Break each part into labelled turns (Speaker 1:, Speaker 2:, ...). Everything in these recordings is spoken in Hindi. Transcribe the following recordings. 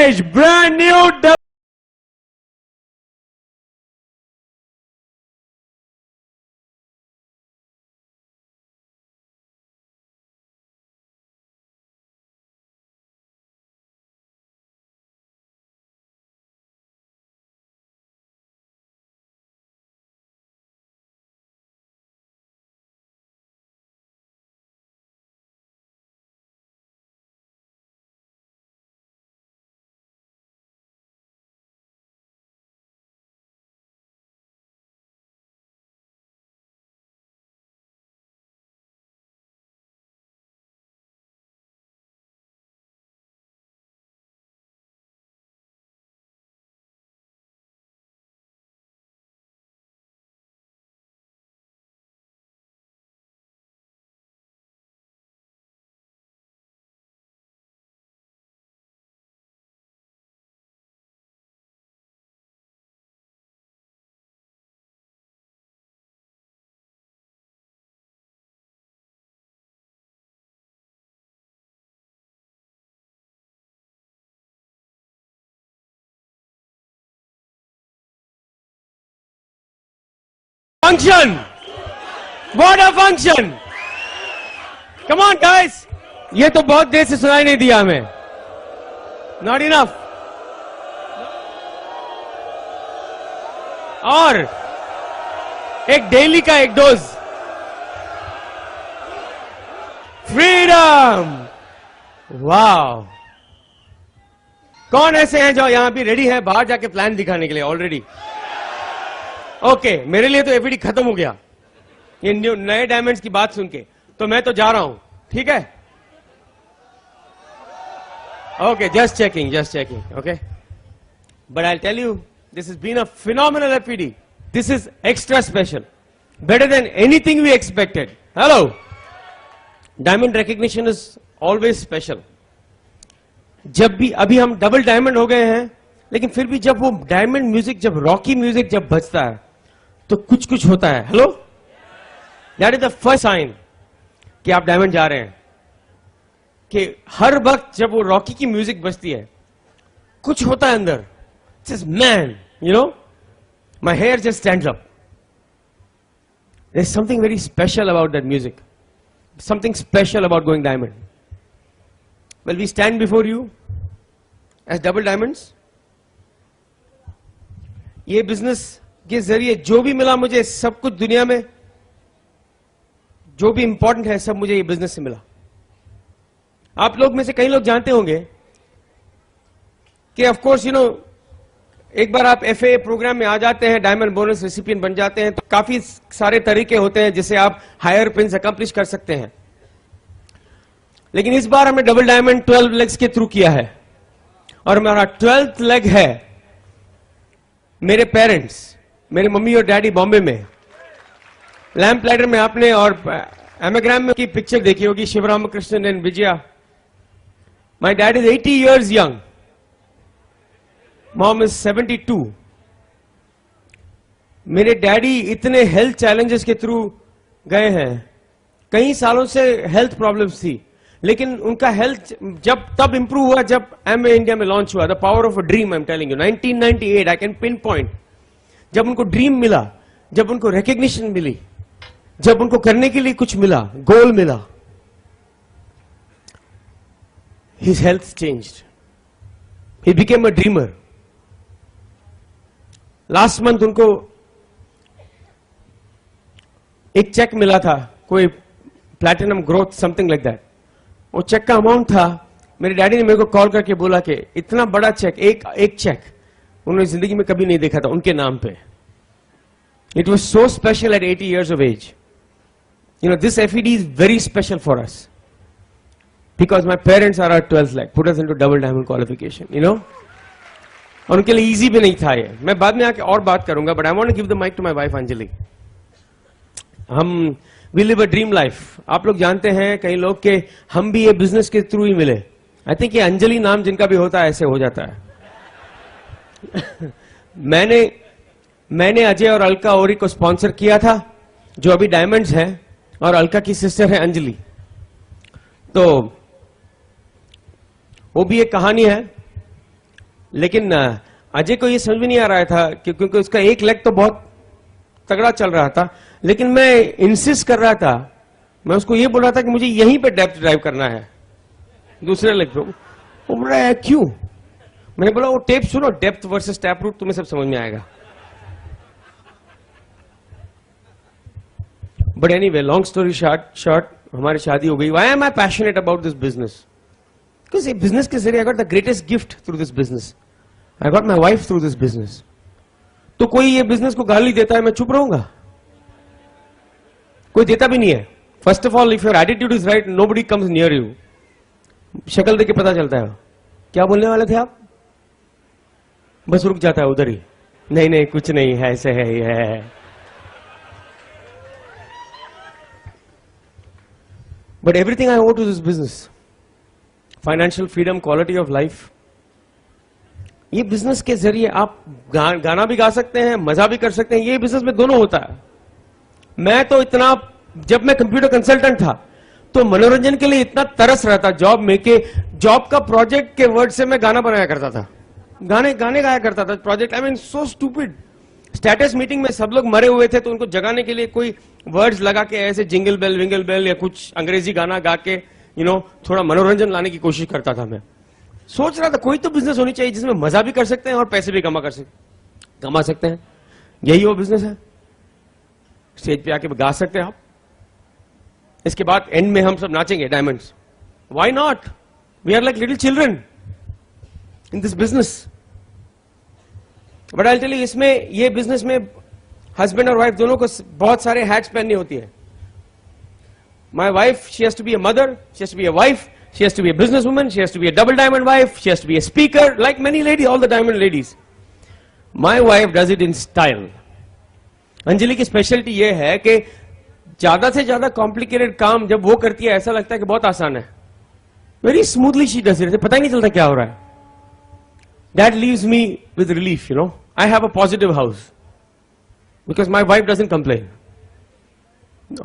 Speaker 1: stage, brand new. Function! What a function! Come on guys! ये तो बहुत देर से सुनाई नहीं दिया हमें. Not enough. और एक डेली का एक डोज. फ्रीडम! वाव! कौन ऐसे हैं जो यहां भी रेडी है बाहर जाके प्लान दिखाने के लिए ऑलरेडी? ओके, मेरे लिए तो एफईडी खत्म हो गया ये नए डायमंड्स की बात सुन के, तो मैं तो जा रहा हूं. ठीक है? Okay, just checking. Okay, but I tell you this has been a phenomenal fed. This is extra special, better than anything we expected. Hello, diamond recognition is always special. जब भी अभी हम डबल डायमंड हो गए हैं, लेकिन फिर भी जब वो डायमंड म्यूजिक, जब रॉकी म्यूजिक जब बजता है तो कुछ कुछ होता है. Hello, that is the first sign कि आप डायमंड जा रहे हैं. कि हर वक्त जब वो रॉकी की म्यूजिक बजती है कुछ होता है अंदर. Just man, you know, my hair just stands up. There is something very special about that music, something special about going diamond. Well, we stand before you as double diamonds. ये बिजनेस के जरिए जो भी मिला मुझे, सब कुछ दुनिया में जो भी इंपॉर्टेंट है सब मुझे ये बिजनेस से मिला. आप लोग में से कई लोग जानते होंगे कि ऑफ कोर्स यू नो, एक बार आप एफए प्रोग्राम में आ जाते हैं, डायमंड बोनस रेसिपिएंट बन जाते हैं, तो काफी सारे तरीके होते हैं जिससे आप हायर पिन्स अकम्प्लिश कर सकते हैं. लेकिन इस बार हमने डबल डायमंड 12 लेग्स के थ्रू किया है, और हमारा 12th लेग है मेरे पेरेंट्स, मेरे मम्मी और डैडी बॉम्बे में. लैम्प लाइटर में आपने और एमेग्राम में की पिक्चर देखी होगी, Sivaramakrishnan and Vijaya. My dad is 80 years young, mom is 72. मेरे डैडी इतने हेल्थ चैलेंजेस के थ्रू गए हैं, कई सालों से हेल्थ प्रॉब्लम्स थी, लेकिन उनका हेल्थ जब तब इंप्रूव हुआ जब एमवे इंडिया में लॉन्च हुआ. The power of a dream, I am telling you, 1998. I can pin point. जब उनको ड्रीम मिला, जब उनको रिकग्निशन मिली, जब उनको करने के लिए कुछ मिला, गोल मिला, his health changed. He became a dreamer. Last month उनको एक चेक मिला था, कोई platinum growth something like that. वो चेक का अमाउंट था, मेरे डैडी ने मेरे को कॉल करके बोला कि इतना बड़ा चेक, एक चेक उन्होंने जिंदगी में कभी नहीं देखा था उनके नाम पे. It was so special at 80 years of age. You know, this FED is very special for us because my parents are our 12th leg, put us into double diamond qualification, you know. और उनके लिए इजी भी नहीं था ये. मैं बाद में आके और बात करूंगा, but I want to give the mic to my wife Anjali. हम we live a dream life. आप लोग जानते हैं कई लोग के हम भी ये बिजनेस के थ्रू ही मिले. आई थिंक ये अंजलि नाम जिनका भी होता है ऐसे हो जाता है. मैंने अजय और अलका ओरी को स्पॉन्सर किया था, जो अभी डायमंड्स हैं, और अलका की सिस्टर है अंजलि. तो वो भी एक कहानी है. लेकिन अजय को ये समझ में नहीं आ रहा था क्योंकि उसका एक लेग तो बहुत तगड़ा चल रहा था, लेकिन मैं इंसिस्ट कर रहा था, मैं उसको ये बोल रहा था कि मुझे यहीं पे डेप्थ ड्राइव करना है दूसरे लेग पे। वो बोल रहा है क्यों? मैंने बोला वो टेप सुनो, डेप्थ वर्सेस टैप रूट, तुम्हें सब समझ में आएगा। But anyway, long story short, हमारी शादी हो गई। Why am I passionate about this business? Because ये बिजनेस के जरिए आई got the greatest gift through this business. I got my wife through this business. तो कोई ये बिजनेस को गाली देता है, मैं चुप रहूंगा? कोई देता भी नहीं है। First of all, if your attitude is right, nobody comes near you. शक्ल देख के पता चलता है। क्या बोलने वाले थे आप? बस रुक जाता है उधर ही। नहीं नहीं कुछ नहीं है, ऐसे है, ये है। But everything I owe to this business, financial freedom, quality of life. ये बिजनेस के जरिए आप गाना भी गा सकते हैं, मजा भी कर सकते हैं। ये बिजनेस में दोनों होता है। मैं तो इतना, जब मैं कंप्यूटर कंसल्टेंट था तो मनोरंजन के लिए इतना तरस रहा था जॉब में कि जॉब का प्रोजेक्ट के वर्ड से मैं गाना बनाया करता था, गाने गाया करता था project. I mean so stupid. Status meeting में सब लोग मरे हुए थे तो उनको जगाने के लिए कोई वर्ड्स लगा के ऐसे जिंगल बेल विंगल बेल या कुछ अंग्रेजी गाना गा के थोड़ा मनोरंजन लाने की कोशिश करता था। मैं सोच रहा था कोई तो बिजनेस होनी चाहिए जिसमें मजा भी कर सकते हैं और पैसे भी कमा सकते हैं। यही वो बिजनेस है। स्टेज पे आके गा सकते हैं आप, इसके बाद एंड में हम सब नाचेंगे diamonds. Why not? We are like little children in this business. But I tell you, इसमें ये बिजनेस में हस्बैंड और वाइफ दोनों को बहुत सारे हैट्स पहननी होती है। My wife, she has to be a mother, she has to be a wife, she has to be a businesswoman, she has to be a double diamond wife, she has to be a speaker, like many ladies, all the diamond ladies. My wife does it in style. Anjali की स्पेशलिटी ये है कि ज्यादा से ज्यादा कॉम्प्लिकेटेड काम जब वो करती है ऐसा लगता है कि बहुत आसान है। Very smoothly she does it, पता ही नहीं चलता क्या हो रहा है। That leaves me with relief, I have a positive house because my wife doesn't complain.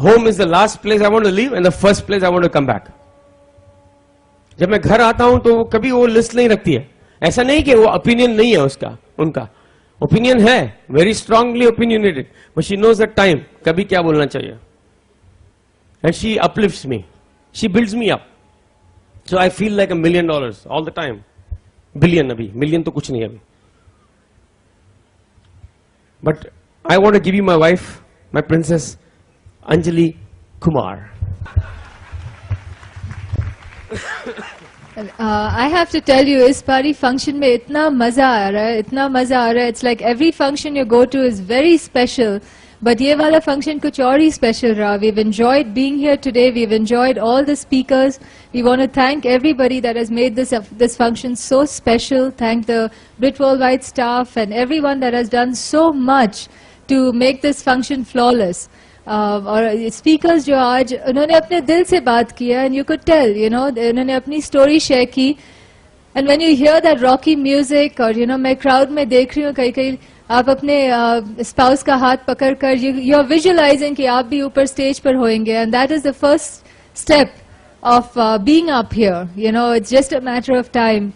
Speaker 1: Home is the last place I want to leave and the first place I want to come back. जब मैं घर आता हूं तो कभी वो लिस्ट नहीं रखती है। ऐसा नहीं कि वो ओपिनियन नहीं है उसका, उनका ओपिनियन है, very strongly opinionated, but she knows that time कभी क्या बोलना चाहिए। And she uplifts me, she builds me up, so I feel like $1 million all the time. Billion, अभी मिलियन तो कुछ नहीं है अभी। But I want to give you my wife, my princess Anjali Kumar.
Speaker 2: I have to tell you, इस बारी फंक्शन में इतना मजा आ रहा है, इतना मजा आ रहा है। It's like every function you go to is very special, but ये वाला function कुछ और ही special रहा। We've enjoyed being here today. We've enjoyed all the speakers. We want to thank everybody that has made this function so special. Thank the Brit Worldwide staff and everyone that has done so much to make this function flawless. और स्पीकर्स जो आज उन्होंने अपने दिल से बात किया, एंड यू कुड टेल, उन्होंने अपनी स्टोरी शेयर की। And when you here that Rocky music, और मैं क्राउड में देख रही हूँ कई आप अपने स्पाउस का हाथ पकड़कर यू आर विजुअलाइजिंग कि आप भी ऊपर स्टेज पर होंगे, and that is the first step of being up here. It's just a matter of time.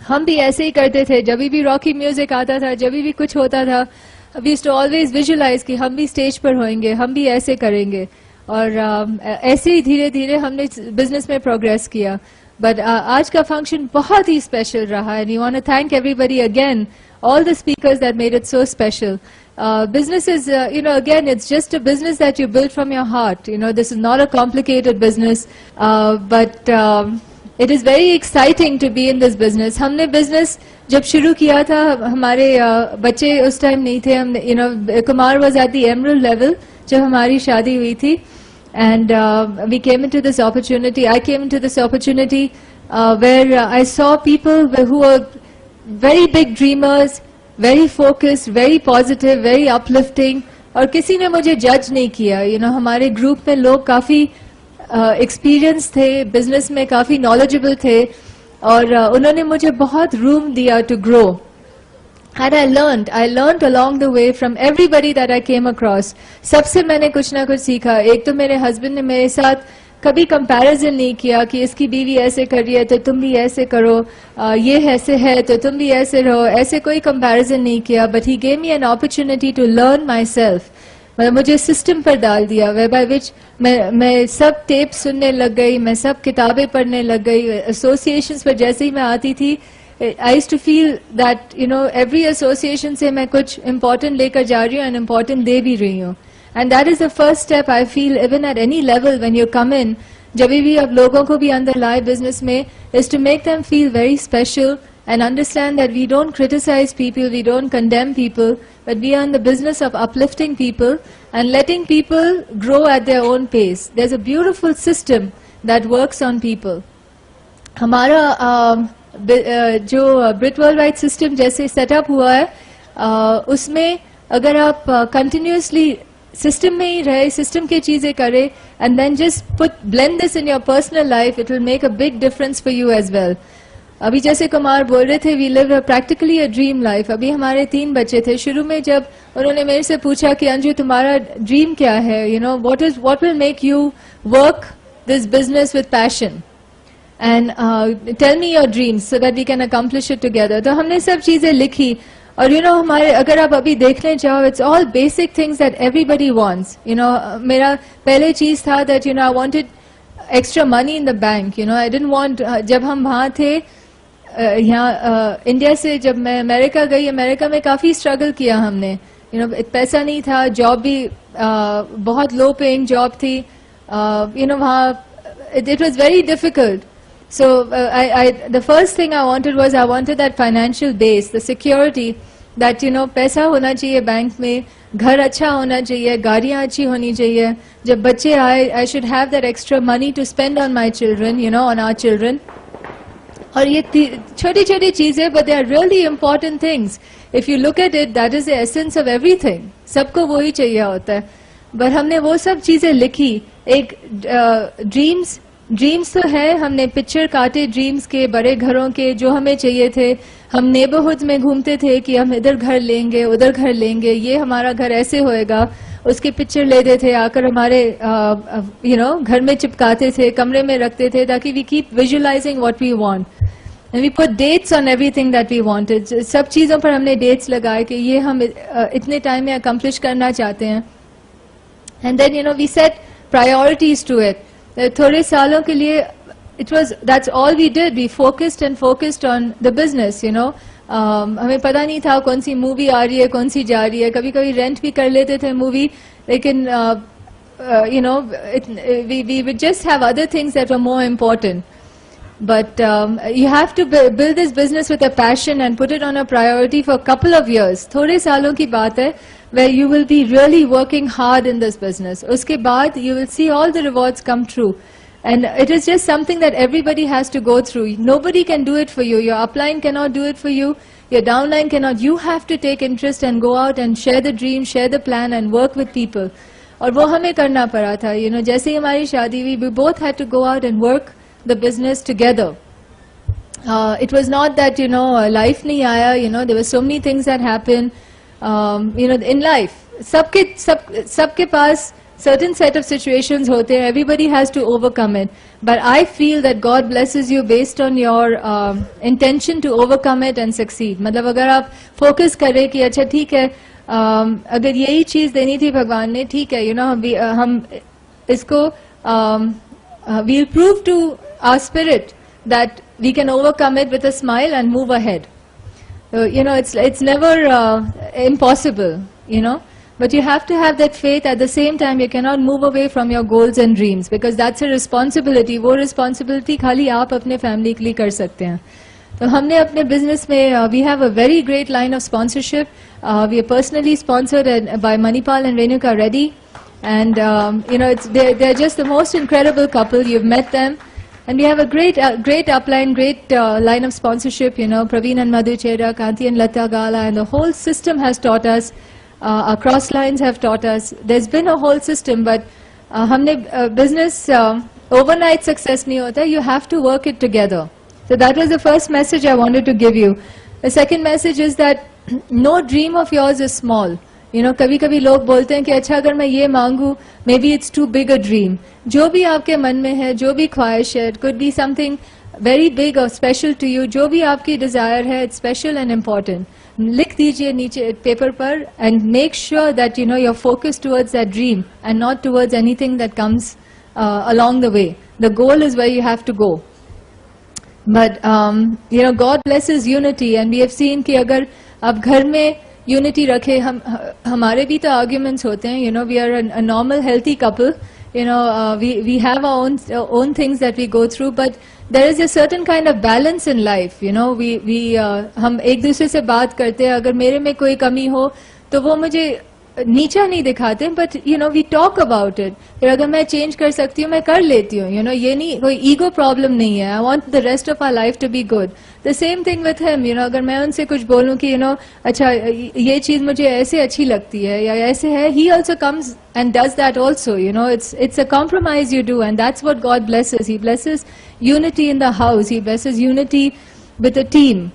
Speaker 2: हम भी ऐसे ही करते थे, जब भी रॉकी म्यूजिक आता था, जब भी कुछ होता था, we used to always visualize कि हम भी स्टेज पर होंगे, हम भी ऐसे करेंगे। और ऐसे ही धीरे धीरे हमने बिजनेस में प्रोग्रेस किया। बट आज का फंक्शन बहुत ही स्पेशल रहा, and you want to thank everybody again, all the speakers that made it so special. Business is, again, it's just a business that you build from your heart. This is not a complicated business, but it is very exciting to be in this business. हमने business जब शुरू किया था, हमारे बच्चे उस टाइम नहीं थे। हम Kumar was at the emerald level जब हमारी शादी हुई थी, and we came into this opportunity. I came into this opportunity where I saw people who were very big dreamers, very focused, very positive, very uplifting, और किसी ने मुझे जज नहीं किया। हमारे ग्रुप में लोग काफी एक्सपीरियंस थे, बिजनेस में काफी नॉलेजेबल थे, और उन्होंने मुझे बहुत रूम दिया to grow. And I learned along the way from everybody that I came across. सबसे मैंने कुछ ना कुछ सीखा। एक तो मेरे हस्बैंड ने मेरे साथ कभी कंपैरिजन नहीं किया कि इसकी बीवी ऐसे कर रही है तो तुम भी ऐसे करो, ये ऐसे है तो तुम भी ऐसे रहो, ऐसे कोई कंपैरिजन नहीं किया. But he gave me an opportunity to learn myself. मतलब मुझे सिस्टम पर डाल दिया वे बाय विच मैं सब टेप सुनने लग गई, मैं सब किताबें पढ़ने लग गई. एसोसिएशंस पर जैसे ही मैं आती थी, I used to feel that, you know, every association से मैं कुछ important लेकर जा रही हूँ and important दे भी रही हूँ. And that is the first step I feel even at any level when you come in, जब भी आप लोगों को भी अंदर लाए business में, is to make them feel very special and understand that we don't criticize people, we don't condemn people, but we are in the business of uplifting people and letting people grow at their own pace. There's a beautiful system that works on people. हमारा जो ब्रिट वर्ल्ड वाइड सिस्टम जैसे सेटअप हुआ है, उसमें अगर आप कंटिन्यूसली सिस्टम में ही रहे, सिस्टम की चीजें करें and then just blend this in your personal life, it will make a big difference for you as well. अभी जैसे कुमार बोल रहे थे, we live practically a dream life. अभी हमारे 3 बच्चे थे. शुरू में जब उन्होंने मेरे से पूछा कि अंजू तुम्हारा ड्रीम क्या है, you know what will make you work this business with passion and tell me your dreams so that we can accomplish it together. तो हमने सब चीजें लिखी और you know हमारे अगर आप अभी देखने जाओ, it's all basic things that everybody wants. You know मेरा पहले चीज था that you know I wanted extra money in the bank. You know I didn't want जब हम वहाँ थे यहाँ इंडिया से जब मैं अमेरिका गई, अमेरिका में काफी स्ट्रगल किया हमने. You know पैसा नहीं था, जॉब भी बहुत लो पेइंग जॉब थी. You know वहाँ it was very difficult. So the first thing I wanted was I wanted that financial base, the security that you know पैसा होना चाहिए बैंक में, घर अच्छा होना चाहिए, गाड़ियाँ अच्छी होनी चाहिए. जब बच्चे आए, I should have that extra money to spend on my children, you know, on our children. और ये छोटी छोटी चीजें, but they are really important things. If you look at it, that is the essence of everything. सबको वो ही चाहिए होता है. But हमने वो सब चीजें लिखी. एक ड्रीम्स तो है, हमने पिक्चर काटे ड्रीम्स के, बड़े घरों के जो हमें चाहिए थे. हम नेबरहुड में घूमते थे कि हम इधर घर लेंगे, उधर घर लेंगे, ये हमारा घर ऐसे होएगा, उसके पिक्चर लेते थे, आकर हमारे यू नो घर में चिपकाते थे, कमरे में रखते थे, ताकि we keep visualizing what we want and we put dates on everything that we wanted. सब चीजों पर हमने डेट्स लगाए कि ये हम इतने टाइम में अकम्प्लिश करना चाहते हैं. And then you know we set priorities to it. थोड़े सालों के लिए that's all we did. We focused on the business, you know. हमें पता नहीं था कौन सी मूवी आ रही है, कौन सी जा रही है. कभी कभी रेंट भी कर लेते थे मूवी, लेकिन you know we would just have other things that were more important. But you have to build this business with a passion and put it on a priority for a couple of years. थोड़े सालों की बात है, where you will be really working hard in this business. उसके बाद you will see all the rewards come true. And it is just something that everybody has to go through. Nobody can do it for you. Your upline cannot do it for you. Your downline cannot. You have to take interest and go out and share the dream, share the plan and work with people. और वो हमें करना पड़ा था. You know, जैसे ही हमारी शादी हुई, we both had to go out and work the business together. It was not that, you know, life नहीं आया. You know, there were so many things that happened. You know, in life, सबके पास certain set of situations होते हैं. Everybody has to overcome it. But I feel that God blesses you based on your intention to overcome it and succeed. मतलब अगर आप focus करें कि अच्छा ठीक है, अगर यही चीज देनी थी भगवान ने, ठीक है, you know, हम इसको we'll prove to our spirit that we can overcome it with a smile and move ahead. You know, it's never impossible, you know. But you have to have that faith. At the same time, you cannot move away from your goals and dreams, because that's a responsibility. वो responsibility खाली आप अपने family के लिए कर सकते हैं. तो हमने अपने business में we have a very great line of sponsorship. We are personally sponsored by Manipal and Renuka Reddy, and you know, they're just the most incredible couple. You've met them, and we have a great upline, great line of sponsorship. You know, Praveen and Madhu Chera, Kanti and Lata Gala, and the whole system has taught us. Our cross lines have taught us. There's been a whole system, but हमने business overnight success नहीं होता. You have to work it together. So that was the first message I wanted to give you. The second message is that no dream of yours is small. You know, कभी कभी लोग बोलते हैं कि अच्छा अगर मैं ये मांगू, maybe it's too big a dream. जो भी आपके मन में है, जो भी ख्वाहिश है, could be something very big और स्पेशल टू यू, जो भी आपकी डिजायर है, इट्स स्पेशल एंड इम्पोर्टेंट. लिख दीजिए नीचे पेपर पर and make sure that you know you are focused towards that dream and not towards anything that comes along the way. The goal is where you have to go. But you know, God blesses unity, and we have seen कि अगर आप घर में unity रखे, हमारे भी तो arguments होते हैं. You know, we are a normal healthy couple. You know, we have our own things that we go through, but there is a certain kind of balance in life. You know, हम एक दूसरे से बात करते हैं. अगर मेरे में कोई कमी हो तो वो मुझे नीचा नहीं दिखाते, but you know we talk about it. फिर अगर मैं चेंज कर सकती हूँ मैं कर लेती हूँ. यू नो, ये नहीं, कोई ईगो प्रॉब्लम नहीं है. I want the rest of our life to be good. The same thing with him. You know, अगर मैं उनसे कुछ बोलूँ कि यू नो अच्छा ये चीज मुझे ऐसे अच्छी लगती है या ऐसे है, he also comes and does that also. You know, it's a compromise you do, and that's what God blesses. He blesses unity in the house. He blesses unity with a team.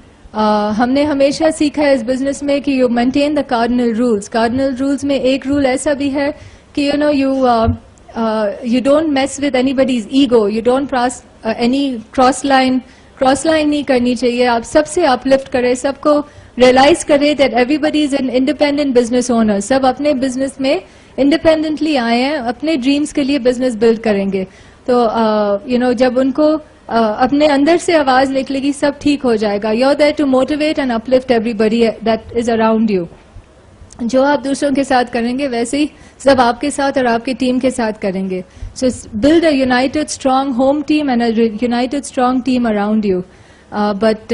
Speaker 2: हमने हमेशा सीखा है इस बिजनेस में कि you maintain the cardinal rules. Cardinal rules में एक रूल ऐसा भी है कि you know you don't mess with anybody's ego. You don't cross any cross line नहीं करनी चाहिए. आप सबसे अपलिफ्ट करें, सबको रियलाइज करें that everybody is an independent business owner. सब अपने बिजनेस में इंडिपेंडेंटली आए हैं, अपने ड्रीम्स के लिए बिजनेस बिल्ड करेंगे. तो यू नो, जब उनको अपने अंदर से आवाज निकलेगी, सब ठीक हो जाएगा. You are there to motivate and uplift everybody that is around you. जो आप दूसरों के साथ करेंगे वैसे ही सब आपके साथ और आपकी टीम के साथ करेंगे. सो build a United strong home team and a United strong team around you. But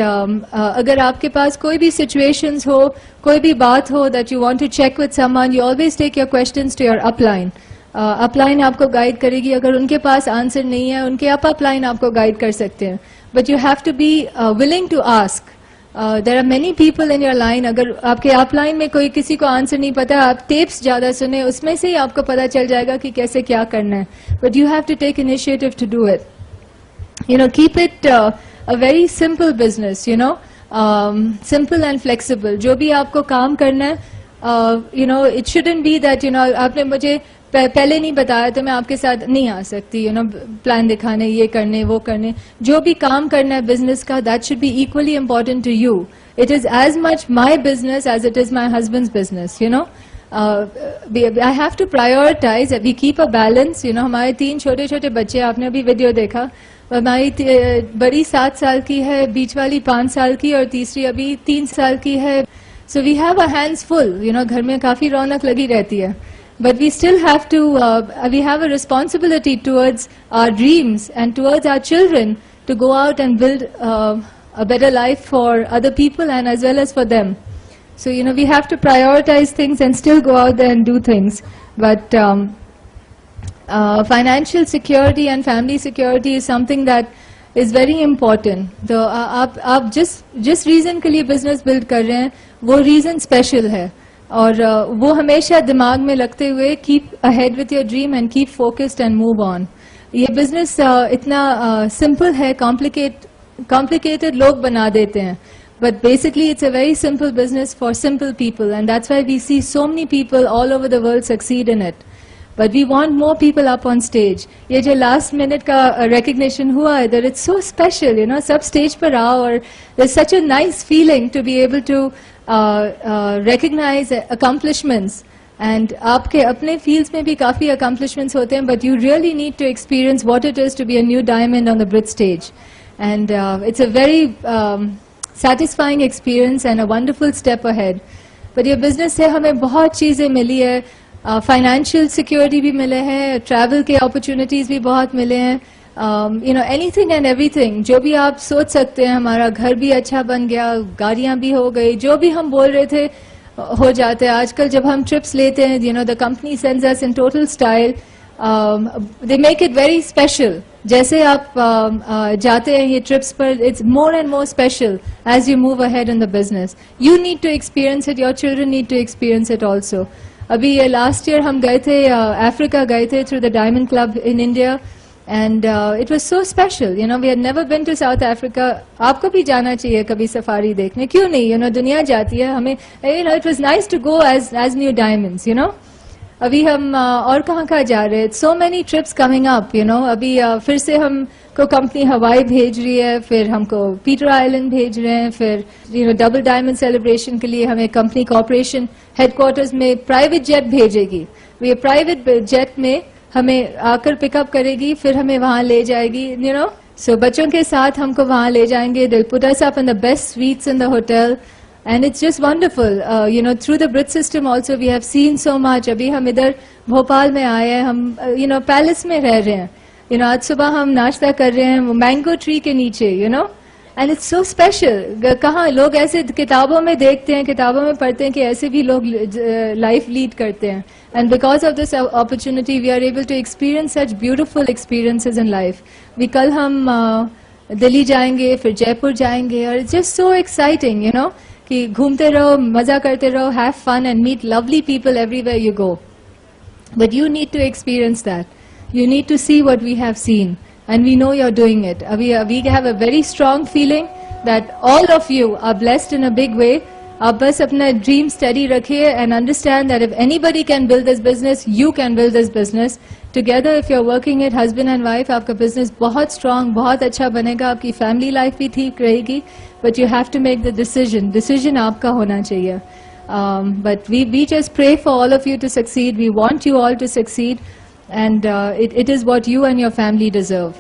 Speaker 2: अगर आपके पास कोई भी सिचुएशंस हो, कोई भी बात हो that you want to check with someone, you always take your questions to your upline. Upline आपको गाइड करेगी. अगर उनके पास आंसर नहीं है, उनके अपलाइन आपको गाइड कर सकते हैं. But you have to be willing to ask. There are many people in your line. अगर आपके अपलाइन में कोई किसी को आंसर नहीं पता, आप टेप्स ज्यादा सुने, उसमें से ही आपको पता चल जाएगा कि कैसे क्या करना है. But you have to take initiative to do it. You know, keep it a very simple business. You know, simple and flexible. जो भी आपको काम करना है, you know, it shouldn't be that you know आपने मुझे पहले नहीं बताया तो मैं आपके साथ नहीं आ सकती. यू नो, प्लान दिखाने, ये करने, वो करने. जो भी काम करना है बिजनेस का, that should be equally important to you. It is as much my business as it is my husband's business. You know, I have to prioritize. We keep a balance. You know, हमारे 3 छोटे छोटे बच्चे, आपने अभी वीडियो देखा. हमारी बड़ी 7 साल की है, बीच वाली 5 साल की और तीसरी अभी 3 साल की है. So we have a hands full. You know, घर में काफी रौनक लगी रहती है. But we still have to, we have a responsibility towards our dreams and towards our children to go out and build a better life for other people and as well as for them. So, you know, we have to prioritize things and still go out there and do things. But financial security and family security is something that is very important. तो आप जिस reason के लिए business build कर रहे हैं, वो reason special है. और वो हमेशा दिमाग में रखते हुए keep ahead with your dream and keep focused and move on. ये बिजनेस इतना सिंपल है, कॉम्प्लिकेटेड लोग बना देते हैं. But basically it's a very simple business for simple people, and that's why we see so many people all over the world succeed in it. But we want more people up on stage. ये जो last minute का recognition हुआ है, that it's so special, you know, सब stage पर आओ और there's such a nice feeling to be able to recognize accomplishments. And आपके अपने fields में भी काफी accomplishments होते हैं, but you really need to experience what it is to be a new diamond on the Brit stage. And it's a very satisfying experience and a wonderful step ahead. But ये business से हमें बहुत चीजें मिली है. फाइनेंशियल सिक्योरिटी भी मिले हैं, ट्रैवल के अपॉर्चुनिटीज भी बहुत मिले हैं. You no, anything and everything जो भी आप सोच सकते हैं. हमारा घर भी अच्छा बन गया, गाड़ियां भी हो गई, जो भी हम बोल रहे थे हो जाते हैं. आजकल जब हम ट्रिप्स लेते हैं, you know, the company sends us in total style. They make it very special. जैसे आप जाते हैं ये ट्रिप्स पर, it's more and more special as you move ahead in the business. You need to experience it, your children need to experience it also. अभी लास्ट ईयर हम गए थे, अफ्रीका गए थे through the diamond club in India. And it was so special, you know, we had never been to South Africa. आपको भी जाना चाहिए कभी सफारी देखने, क्यों नहीं, you know, दुनिया जाती है, हमें, you know, it was nice to go as new diamonds, you know. अभी हम और कहाँ जा रहे हैं, so many trips coming up, you know. अभी फिर से हमको कंपनी हवाई भेज रही है, फिर हमको पीटर आइलैंड भेज रहे हैं, फिर you know, double diamond celebration के लिए हमें कंपनी कॉर्पोरेशन हेडक्वार्टर्स में प्राइवेट जेट भेजेगी. ये प्राइवेट जेट में हमें आकर पिकअप करेगी, फिर हमें वहां ले जाएगी, यू नो. सो बच्चों के साथ हमको वहां ले जाएंगे. They'll put us up in the best suites in the hotel, and it's just wonderful. You know, through the Brit system also we have seen so much. अभी हम इधर भोपाल में आए हैं, हम you know पैलेस में रह रहे हैं. You know, आज सुबह हम नाश्ता कर रहे हैं मैंगो ट्री के नीचे, you know. And it's so special. कहाँ लोग ऐसे किताबों में देखते हैं, किताबों में पढ़ते हैं कि ऐसे भी लोग लाइफ लीड करते हैं. And because of this opportunity, we are able to experience such beautiful experiences in life. We कल हम दिल्ली जाएंगे, फिर जयपुर जाएंगे, और it's just so exciting, you know, कि घूमते रहो, मजा करते रहो, have fun and meet lovely people everywhere you go. But you need to experience that. You need to see what we have seen. And we know you're doing it. We have a very strong feeling that all of you are blessed in a big way. आप बस अपना dream steady रखिए and understand that if anybody can build this business, you can build this business. Together, if you're working it, husband and wife, आपका business बहुत strong, बहुत अच्छा बनेगा, आपकी family life भी ठीक रहेगी. But you have to make the decision. Decision आपका होना चाहिए. But we just pray for all of you to succeed. We want you all to succeed. And it is what you and your family deserve.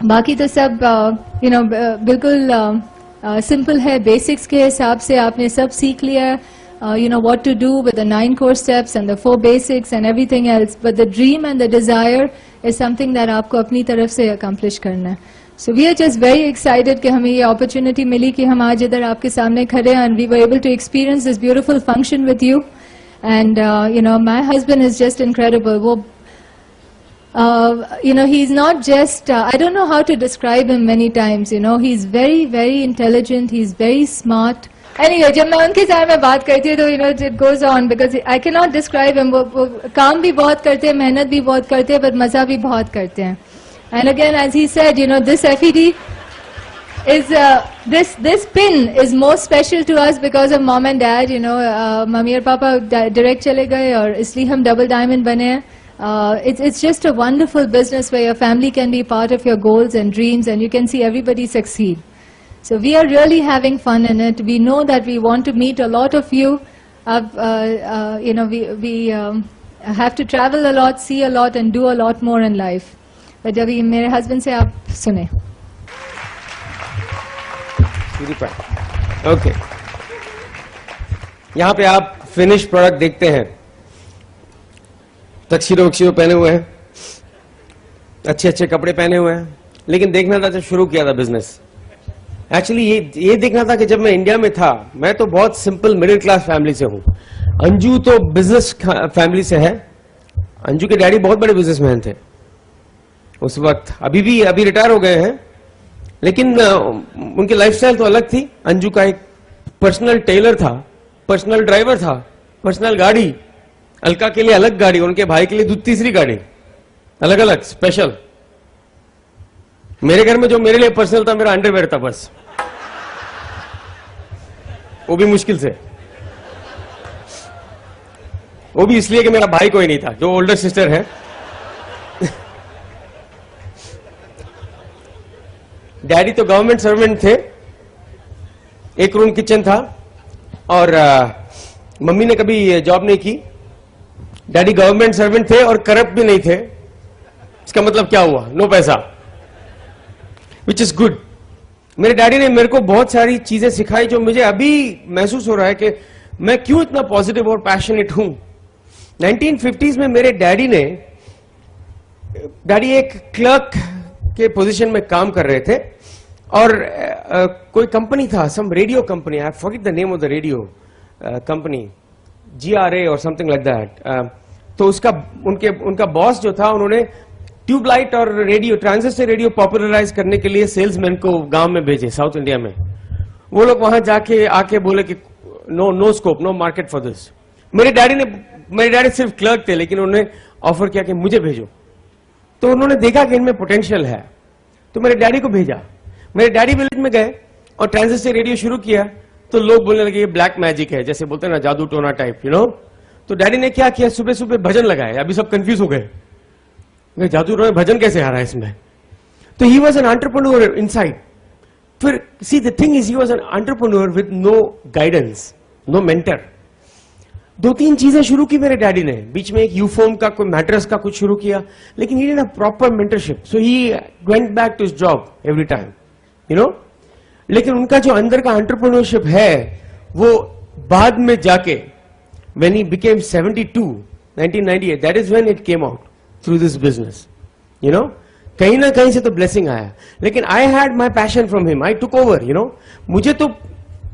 Speaker 2: बाकी तो सब you know बिल्कुल simple है, basics के हिसाब से आपने सब सीख लिया है. You know what to do with the 9 core steps and the 4 basics and everything else. But the dream and the desire is something that आपको अपनी तरफ से accomplish करना है. So we are just very excited कि हमें ये opportunity मिली कि हम आज इधर आपके सामने खड़े हैं, and we were able to experience this beautiful function with you. And you know, my husband is just incredible. वो you know, he's not just, I don't know how to describe him many times, you know, he's very, very intelligent, he's very smart. Anyway, जब मैं उनके साथ में बात करती हूँ तो you know, it goes on because I cannot describe him. वो काम भी बहुत करते हैं, मेहनत भी बहुत करते हैं, but मजा भी बहुत करते हैं. And again, as he said, you know, this FED is, this pin is most special to us because of mom and dad, you know, mummy और पापा direct चले गए और इसलिए हम double diamond बने हैं. It's just a wonderful business where your family can be part of your goals and dreams, and you can see everybody succeed. So we are really having fun in it. We know that we want to meet a lot of you. You know, we have to travel a lot, see a lot, and do a lot more in life. But अभी मेरे husband से आप सुने.
Speaker 1: Okay. यहाँ पे आप finished product देखते हैं. टक्सीडो पहने हुए हैं, अच्छे अच्छे कपड़े पहने हुए हैं, लेकिन देखना था जब शुरू किया था बिजनेस. एक्चुअली ये देखना था कि जब मैं इंडिया में था, मैं तो बहुत सिंपल मिडिल क्लास फैमिली से हूं. अंजू तो बिजनेस फैमिली से है. अंजू के डैडी बहुत बड़े बिजनेसमैन थे उस वक्त, अभी रिटायर हो गए हैं, लेकिन उनकी लाइफस्टाइल तो अलग थी. अंजू का एक पर्सनल टेलर था, पर्सनल ड्राइवर था, पर्सनल गाड़ी, अलका के लिए अलग गाड़ी, उनके भाई के लिए तीसरी गाड़ी, अलग अलग स्पेशल. मेरे घर में जो मेरे लिए पर्सनल था, मेरा अंडरवेयर था बस, वो भी मुश्किल से. वो भी इसलिए कि मेरा भाई कोई नहीं था, जो ओल्डर सिस्टर है. डैडी तो गवर्नमेंट सर्वेंट थे, 1 रूम किचन था, और मम्मी ने कभी जॉब नहीं की. डैडी गवर्नमेंट सर्वेंट थे और करप्ट भी नहीं थे. इसका मतलब क्या हुआ? नो पैसा, विच इज गुड. मेरे डैडी ने मेरे को बहुत सारी चीजें सिखाई जो मुझे अभी महसूस हो रहा है कि मैं क्यों इतना पॉजिटिव और पैशनेट हूं. 1950s में मेरे डैडी एक क्लर्क के पोजीशन में काम कर रहे थे, और कोई कंपनी था, some radio company, I forget the name of the radio company, GRA और समथिंग लाइक दैट. तो उनका बॉस जो था, उन्होंने ट्यूबलाइट और रेडियो, ट्रांजिस्टर रेडियो पॉपुलराइज करने के लिए सेल्समैन को गांव में भेजे, साउथ इंडिया में. वो लोग वहां जाके आके बोले कि no scope, no market for this. मेरे डैडी सिर्फ क्लर्क थे, लेकिन उन्होंने ऑफर किया कि मुझे भेजो. तो उन्होंने देखा कि इनमें पोटेंशियल है, तो मेरे डैडी को भेजा। मेरे डैडी विलेज में गए और ट्रांजिस्टर रेडियो शुरू किया, तो लोग बोलने लगे ये ब्लैक मैजिक है, जैसे बोलते हैं ना जादू टोना टाइप, यू नो। तो डैडी ने क्या किया, सुबह सुबह भजन लगाए। अभी सब कंफ्यूज हो गए, जादू टोना भजन कैसे आ रहा है इसमें। तो he was an entrepreneur inside. फिर see the thing is he was an entrepreneur with no guidance, no mentor. 2-3 चीजें शुरू की मेरे डैडी ने, बीच में एक यूफॉर्म का कोई मैट्रेस का कुछ शुरू किया, लेकिन he didn't have proper mentorship, so he went back to his job every time, you know. लेकिन उनका जो अंदर का एंटरप्रेन्योरशिप है वो बाद में जाके when he became 72 1998, that is when it came out through this business, you know. कहीं ना कहीं से तो ब्लेसिंग आया, लेकिन I had my passion from him, I took over, you know. मुझे तो,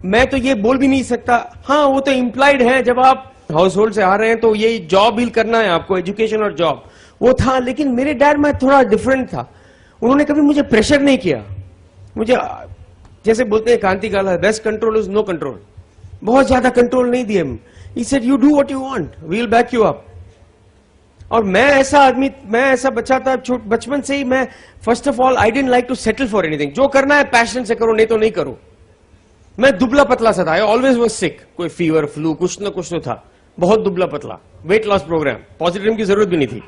Speaker 1: मैं तो ये बोल भी नहीं सकता, हाँ वो तो इम्प्लाइड है, जब आप हाउस होल्ड से आ रहे हैं तो ये जॉब ही करना है आपको, एजुकेशन और जॉब, वो था। लेकिन मेरे डैड में थोड़ा डिफरेंट था, उन्होंने कभी मुझे प्रेशर नहीं किया। मुझे जैसे बोलते हैं क्रांति काला, best control is no control, बहुत ज्यादा कंट्रोल नहीं दिए। He said, you do what you want, we'll back you up. और मैं ऐसा आदमी, मैं ऐसा बच्चा था बचपन से ही, मैं first of all I didn't like to settle for anything. जो करना है पैशन से करो, नहीं तो नहीं करो। मैं दुबला पतला सा था, आई ऑलवेज वाज सिक, कोई फीवर फ्लू कुछ ना कुछ तो था, बहुत दुबला पतला। वेट लॉस प्रोग्राम, पॉजिटिव की जरूरत भी नहीं थी।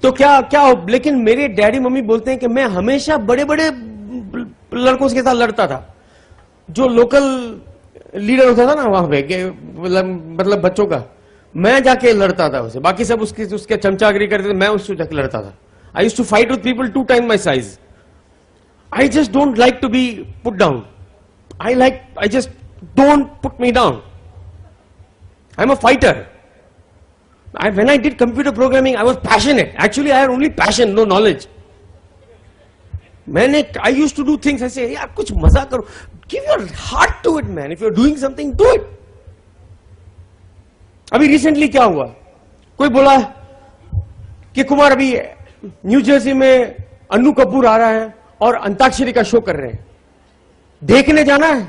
Speaker 1: तो क्या क्या, लेकिन मेरे डैडी मम्मी बोलते हैं कि मैं हमेशा बड़े बड़े लड़कों के साथ लड़ता था। जो लोकल लीडर होता था ना वहां पे, मतलब बच्चों का, मैं जाके लड़ता था उसे, बाकी सब उसके चमचागिरी करते थे, मैं उससे जाके लड़ता था। I used to fight with people 2 times my size. I just don't like to be put down, I just don't put me down, I am a fighter. When I did computer programming, I was passionate. Actually, I had only passion, no knowledge. I used to do things, I say, यार कुछ मजा करो, give your heart to it, man. If you're doing something, do it. अभी रिसेंटली क्या हुआ, कोई बोला कि कुमार अभी न्यू जर्सी में अन्नू कपूर आ रहा है और अंताक्षरी का शो कर रहे हैं, देखने जाना है।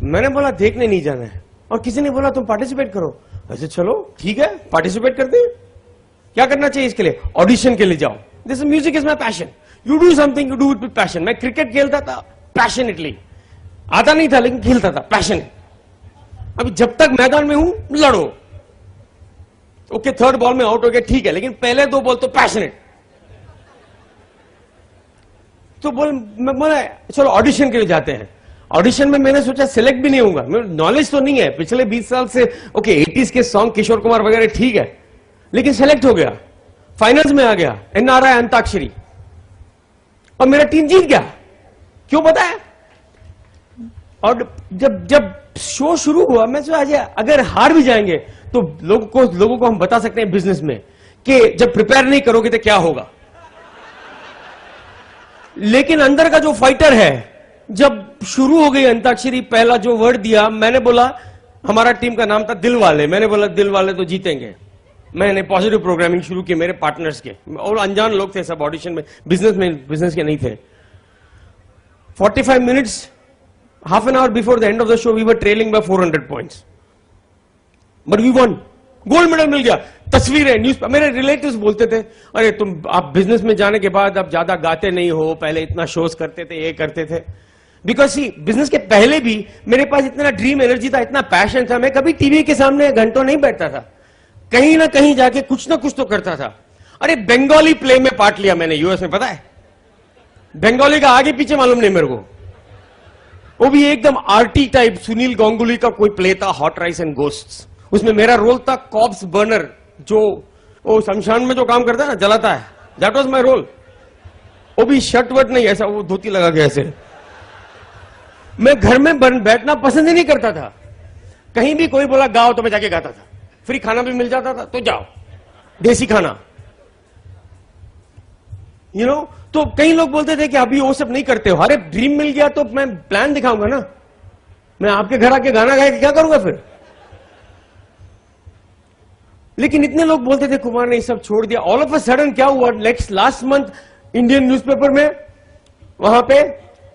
Speaker 1: मैंने बोला देखने नहीं जाना है, और किसी ने बोला तुम पार्टिसिपेट करो। अच्छा चलो ठीक है, पार्टिसिपेट करते हैं। क्या करना चाहिए इसके लिए, ऑडिशन के लिए जाओ। This music is my passion, you do something, you do it with passion. मैं क्रिकेट खेलता था पैशनेटली, आता नहीं था लेकिन खेलता था पैशन। अभी जब तक मैदान में हूं लड़ो, ओके 3rd बॉल में आउट हो गया ठीक है, लेकिन पहले 2 बॉल तो पैशनेट। तो मैं बोला चलो ऑडिशन के लिए जाते हैं। ऑडिशन में मैंने सोचा सिलेक्ट भी नहीं होगा, मेरे नॉलेज तो नहीं है पिछले 20 साल से, ओके 80s के सॉन्ग किशोर कुमार वगैरह ठीक है, लेकिन सेलेक्ट हो गया, फाइनल्स में आ गया, NRI अंताक्षरी, और मेरा टीम जीत गया। क्यों पता है? और जब शो शुरू हुआ मैं सोचा अगर हार भी जाएंगे तो लोगों को हम बता सकते हैं बिजनेस में कि जब प्रिपेयर नहीं करोगे तो क्या होगा। लेकिन अंदर का जो फाइटर है, जब शुरू हो गई अंताक्षरी, पहला जो वर्ड दिया, मैंने बोला, हमारा टीम का नाम था दिल वाले, मैंने बोला दिल वाले तो जीतेंगे। मैंने पॉजिटिव प्रोग्रामिंग शुरू की मेरे पार्टनर्स के, और अनजान लोग थे सब ऑडिशन में, बिजनेस के नहीं थे। 45 minutes, half an hour before the end of the show, we were trailing by 400 points. But we won. Gold medal मिल गया। तस्वीरें न्यूज, मेरे रिलेटिव्स बोलते थे, अरे तुम आप बिजनेस में जाने के बाद अब ज्यादा गाते नहीं हो, पहले इतना शोज करते थे, ये करते थे। बिकॉज सी बिजनेस के पहले भी मेरे पास इतना ड्रीम एनर्जी था, इतना पैशन था, मैं कभी टीवी के सामने घंटों नहीं बैठता था, कहीं ना कहीं जाके कुछ ना कुछ तो करता था। अरे बंगाली प्ले में पार्ट लिया मैंने यूएस में, पता है? बंगाली का आगे पीछे मालूम नहीं मेरे को, वो भी एकदम आरटी टाइप, सुनील गांगुली का कोई प्ले था, हॉट राइस एंड गोस्ट्स। उसमें मेरा रोल था कॉप्स बर्नर, जो वो शमशान में जो काम करता है ना, जलाता है, दैट वाज माय रोल। वो भी शर्ट वर्ट नहीं, ऐसा वो धोती लगा के ऐसे। मैं घर में बैठना पसंद ही नहीं करता था, कहीं भी कोई बोला गाओ तो मैं जाके गाता था, फ्री खाना भी मिल जाता था तो जाओ, देसी खाना, यू नो। तो कई लोग बोलते थे कि अभी वो सब नहीं करते हो। अरे ड्रीम मिल गया तो मैं प्लान दिखाऊंगा ना, मैं आपके घर आके गाना गाए क्या करूंगा फिर। लेकिन इतने लोग बोलते थे कुमार ने ये सब छोड़ दिया। ऑल ऑफ अ सडन क्या हुआ, लास्ट मंथ इंडियन न्यूज़पेपर में वहां पे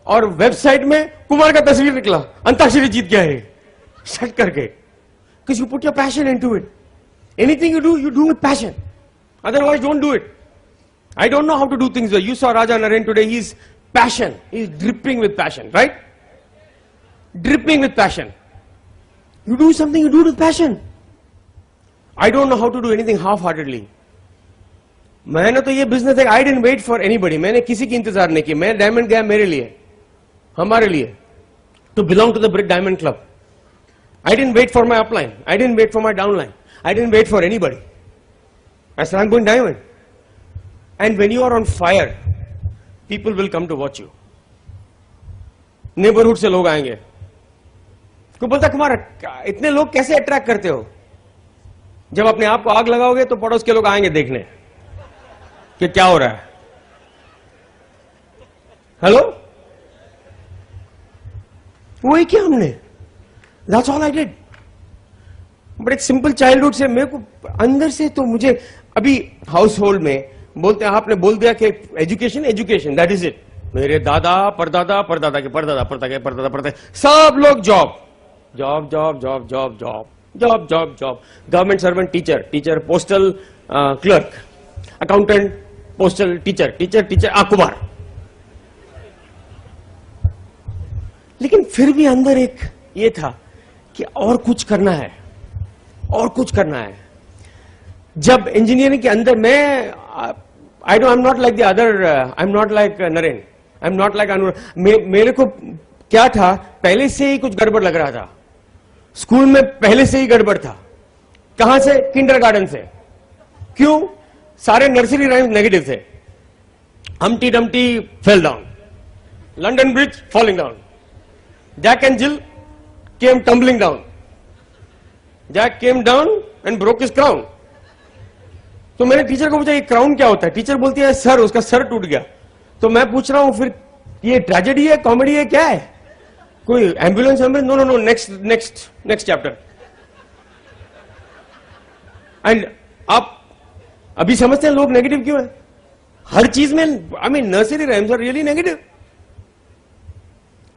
Speaker 1: और वेबसाइट में कुमार का तस्वीर निकला, अंताक्षरी जीत गया है, शट करके। Because you put your passion into it. Anything you do with passion. Otherwise, don't do it. I don't know how to do things well. You saw Raja Naren today. He's passion. He's dripping with passion, right? Dripping with passion. You do something, you do it with passion. I don't know how to do anything half-heartedly. मैंने तो ये बिजनेस है, I didn't wait for anybody. मैंने किसी की इंतजार नहीं किया. मैं डायमंड गया मेरे लिए, हमारे लिए, to belong to the Brick Diamond Club. I didn't wait for my upline. I didn't wait for my downline. I didn't wait for anybody. I said, I'm going diamond. And when you are on fire, people will come to watch you. Neighborhood से लोग आएंगे. कोई बोलता कुमार इतने लोग कैसे अट्रैक्ट करते हो? जब अपने आप को आग लगाओगे तो पड़ोस के लोग आएंगे देखने कि क्या हो रहा है. हेलो, वही किया हमने. That's all I did. But एक सिंपल चाइल्डहुड से मेरे को अंदर से तो मुझे अभी हाउस होल्ड में बोलते हैं, आपने बोल दिया कि education education that is it. मेरे दादा परदादा परदादा के परदादा परदादा के परदादा परदादा सब लोग job job job job job job job job job. Government servant, teacher teacher, postal clerk, accountant, postal teacher teacher teacher, Kumar. लेकिन फिर भी अंदर एक ये था कि और कुछ करना है, और कुछ करना है. जब इंजीनियरिंग के अंदर मैं I am not like the other, I am not like Naren, I am not like Anur. मेरे को क्या था, पहले से ही कुछ गड़बड़ लग रहा था. स्कूल में पहले से ही गड़बड़ था. कहां से? किंडरगार्टन से. क्यों? सारे नर्सरी राइम्स नेगेटिव थे. Humpty Dumpty fell down, London Bridge falling down, Jack and Jill came tumbling down, Jack came down and broke his crown. तो मैंने टीचर को पूछा ये क्राउन क्या होता है? टीचर बोलती है सर, उसका सर टूट गया. तो मैं पूछ रहा हूं फिर ये ट्रेजेडी है, कॉमेडी है, क्या है? कोई ambulance ambulance? No no no, next next next chapter. And आप अभी समझते हैं लोग नेगेटिव क्यों है हर चीज में. I mean nursery rhymes are really negative.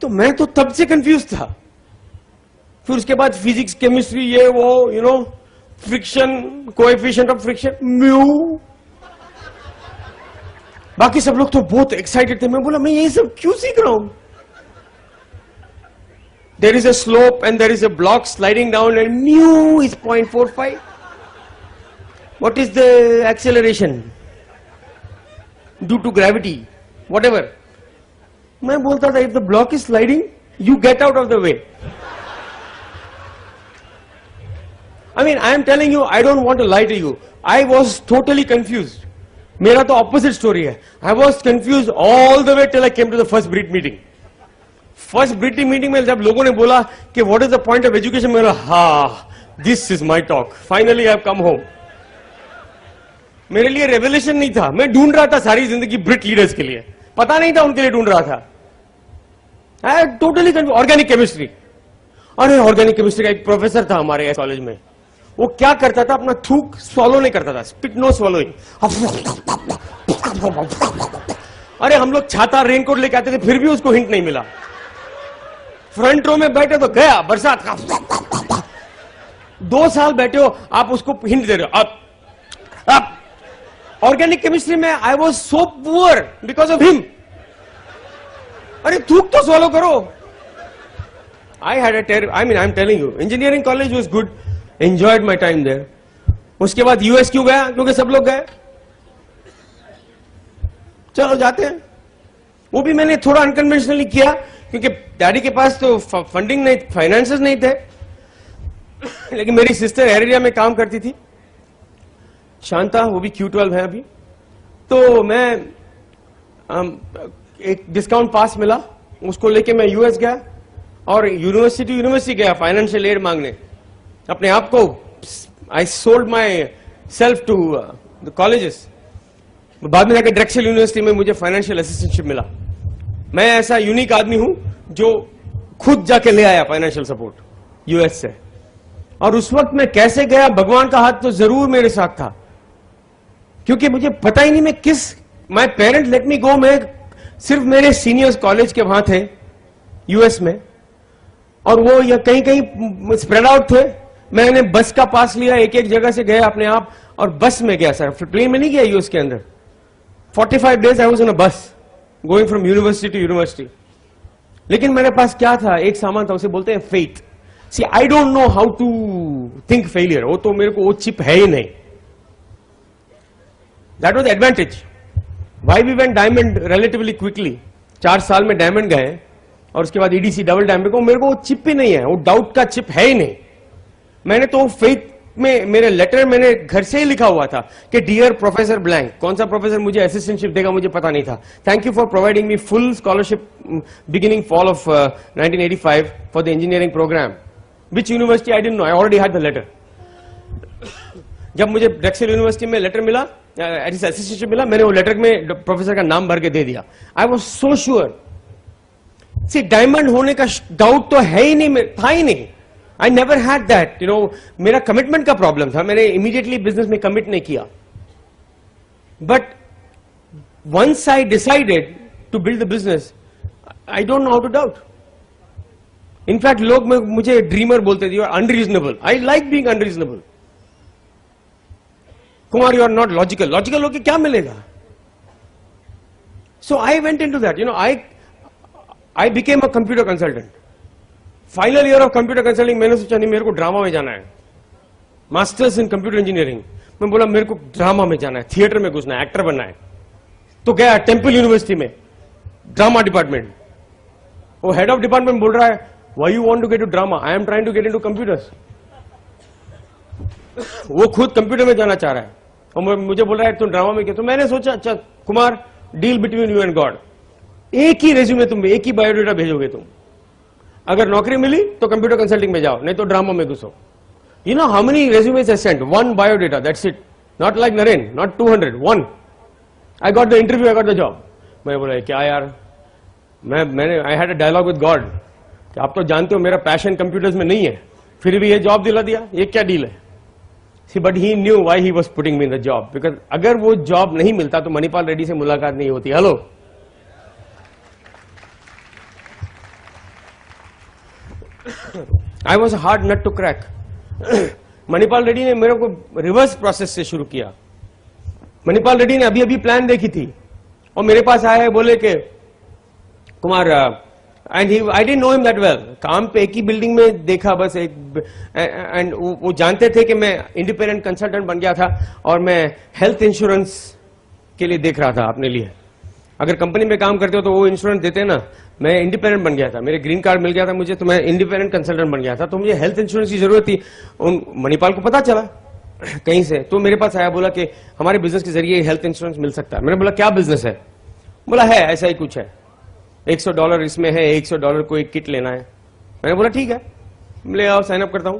Speaker 1: तो मैं तो तब से कंफ्यूज था. फिर उसके बाद फिजिक्स केमिस्ट्री ये वो you know, friction, coefficient of friction, mu. बाकी सब लोग तो बहुत एक्साइटेड थे. मैं बोला मैं ये सब क्यों सीख रहा हूं? There is a slope and there is a block sliding down and mu is 0.45. What is the acceleration due to gravity, whatever. मैं बोलता था if the block is sliding you get out of the way. I mean, I am telling you, I don't want to lie to you. I was totally confused. मेरा तो opposite story है. I was confused all the way till I came to the first BRIT meeting. First BRIT meeting में जब लोगों ने बोला कि what is the point of education, मैं बोला this is my talk. Finally I have come home. मेरे लिए revelation नहीं था. मैं ढूंढ रहा था सारी जिंदगी BRIT leaders के लिए. पता नहीं था उनके लिए ढूंढ रहा था. I totally confused. Organic chemistry. अरे ऑर्गेनिक केमिस्ट्री का एक प्रोफेसर था हमारे कॉलेज में. वो क्या करता था, अपना थूक स्वॉलो नहीं करता था, स्पिट नो स्वॉलोइंग. अरे हम लोग छाता रेनकोट लेके आते थे फिर भी उसको हिंट नहीं मिला. फ्रंट रो में बैठे तो गया बरसात का. 2 साल बैठे हो आप उसको हिंट दे रहे हो. अब ऑर्गेनिक केमिस्ट्री में आई was so poor because of him. अरे थूक तो स्वॉलो करो. I had a terrible, I mean, I'm telling you, engineering college was good, enjoyed my time there. उसके बाद US क्यों गया? क्योंकि सब लोग गए. चलो जाते हैं. वो भी मैंने थोड़ा अनकन्वेंशनली किया क्योंकि डैडी के पास तो फंडिंग नहीं, फाइनेंसेस नहीं थे. लेकिन मेरी सिस्टर एरिया में काम करती थी, शांता, वो भी Q12 है अभी. तो मैं एक डिस्काउंट पास मिला, उसको लेके मैं US गया और यूनिवर्सिटी गया फाइनेंशियल एड मांगने. अपने आप को I sold myself to the colleges. बाद में जाकर ड्रेक्सेल यूनिवर्सिटी में मुझे फाइनेंशियल असिस्टेंटशिप मिला. मैं ऐसा यूनिक आदमी हूं जो खुद जाके ले आया फाइनेंशियल सपोर्ट यूएस से. और उस वक्त मैं कैसे गया, भगवान का हाथ तो जरूर मेरे साथ था, क्योंकि मुझे पता ही नहीं मैं किस, माई पेरेंट लेट मी गो. मैं सिर्फ मेरे सीनियर्स कॉलेज के वहां थे यूएस में और वो या कहीं कहीं स्प्रेड आउट थे. मैंने बस का पास लिया, एक एक जगह से गया अपने आप. और बस में गया सर, प्लेन में नहीं गया यूएस के अंदर. 45 days I was in a bus going from university to university. लेकिन मेरे पास क्या था, एक सामान था, उसे बोलते हैं faith. See I don't know how to think failure. वो तो मेरे को वो चिप है ही नहीं. That was advantage. Why we went diamond relatively quickly. 4 साल में डायमंड गए और उसके बाद ईडीसी डबल डायमंड को. मेरे को वो चिप ही नहीं है, वो डाउट का चिप है ही नहीं. मैंने तो फेथ में मेरे लेटर मैंने घर से ही लिखा हुआ था कि डियर प्रोफेसर ब्लैंक. कौन सा प्रोफेसर मुझे असिस्टेंटशिप देगा मुझे पता नहीं था. Thank you for providing me full scholarship beginning fall of 1985 for the engineering program. Which university I didn't know, I already had the letter. जब मुझे ड्रेक्सेल यूनिवर्सिटी में लेटर मिला, असिस्टेंटशिप मिला, मैंने वो लेटर में प्रोफेसर का नाम भर के दे दिया. I was so sure. See diamond होने का डाउट तो है ही नहीं, था ही नहीं. I never had that. You know, मेरा कमिटमेंट का प्रॉब्लम था. मैंने इमीडिएटली बिजनेस में कमिट नहीं किया. But once I decided to build the business, I don't know how to doubt. In fact लोग मुझे ड्रीमर बोलते थे, unreasonable. I like being unreasonable. Kumar, you are not logical. Logical होके क्या मिलेगा? So I went into that. You know, I became a computer consultant. Final year of computer consulting. मैंने सोचा नहीं, मेरे को ड्रामा में जाना है, मास्टर्स इन कंप्यूटर इंजीनियरिंग. मैं बोला मेरे को ड्रामा में जाना है, थिएटर में घुसना है, एक्टर बनना है. तो गया टेम्पल यूनिवर्सिटी में, ड्रामा डिपार्टमेंट. वो हेड ऑफ डिपार्टमेंट बोल रहा है, why you want to get to drama? I am trying to get into computers. वो खुद कंप्यूटर में जाना चाह रहा है और मुझे बोल रहा है तुम ड्रामा में क्या. तो मैंने सोचा, अच्छा Kumar, deal between you and God. एक ही रेज्यूमे तुम, एक ही बायोडेटा भेजोगे तुम. अगर नौकरी मिली तो कंप्यूटर कंसल्टिंग में जाओ, नहीं तो ड्रामा में घुसो. You know how many resumes I sent? 1 biodata, that's it. Not like Naren, not 200, 1. I got the interview, I got the job. मैं बोला क्या यार, मैंने I had a dialogue with God कि आप तो जानते हो मेरा पैशन कंप्यूटर्स में नहीं है, फिर भी ये जॉब दिला दिया, ये क्या डील है? See but he knew why he was putting me in the job. Because अगर वो जॉब नहीं मिलता तो मणिपाल रेड्डी से मुलाकात नहीं होती. Hello, I was hard nut to crack. Manipal Reddy ने मेरे को रिवर्स प्रोसेस से शुरू किया. मणिपाल रेड्डी ने अभी अभी प्लान देखी थी और मेरे पास आया है, बोले कि Kumar, and I didn't know him that well. काम पे एक ही बिल्डिंग में देखा बस एक, एंड वो जानते थे कि मैं इंडिपेंडेंट कंसल्टेंट बन गया था और मैं हेल्थ इंश्योरेंस के लिए देख रहा था अपने लिए. अगर कंपनी में काम करते हो तो वो इंश्योरेंस देते ना. मैं इंडिपेंडेंट बन गया था, मेरे ग्रीन कार्ड मिल गया था मुझे, तो मैं इंडिपेंडेंट कंसल्टेंट बन गया था. तो मुझे हेल्थ इंश्योरेंस की जरूरत थी. मणिपाल को पता चला कहीं से, तो मेरे पास आया, बोला कि हमारे बिजनेस के जरिए हेल्थ इंश्योरेंस मिल सकता है. मैंने बोला क्या बिजनेस है? बोला है ऐसा ही कुछ है, $100 इसमें है, $100 को एक किट लेना है. मैंने बोला ठीक है, ले आओ, साइन अप करता हूं.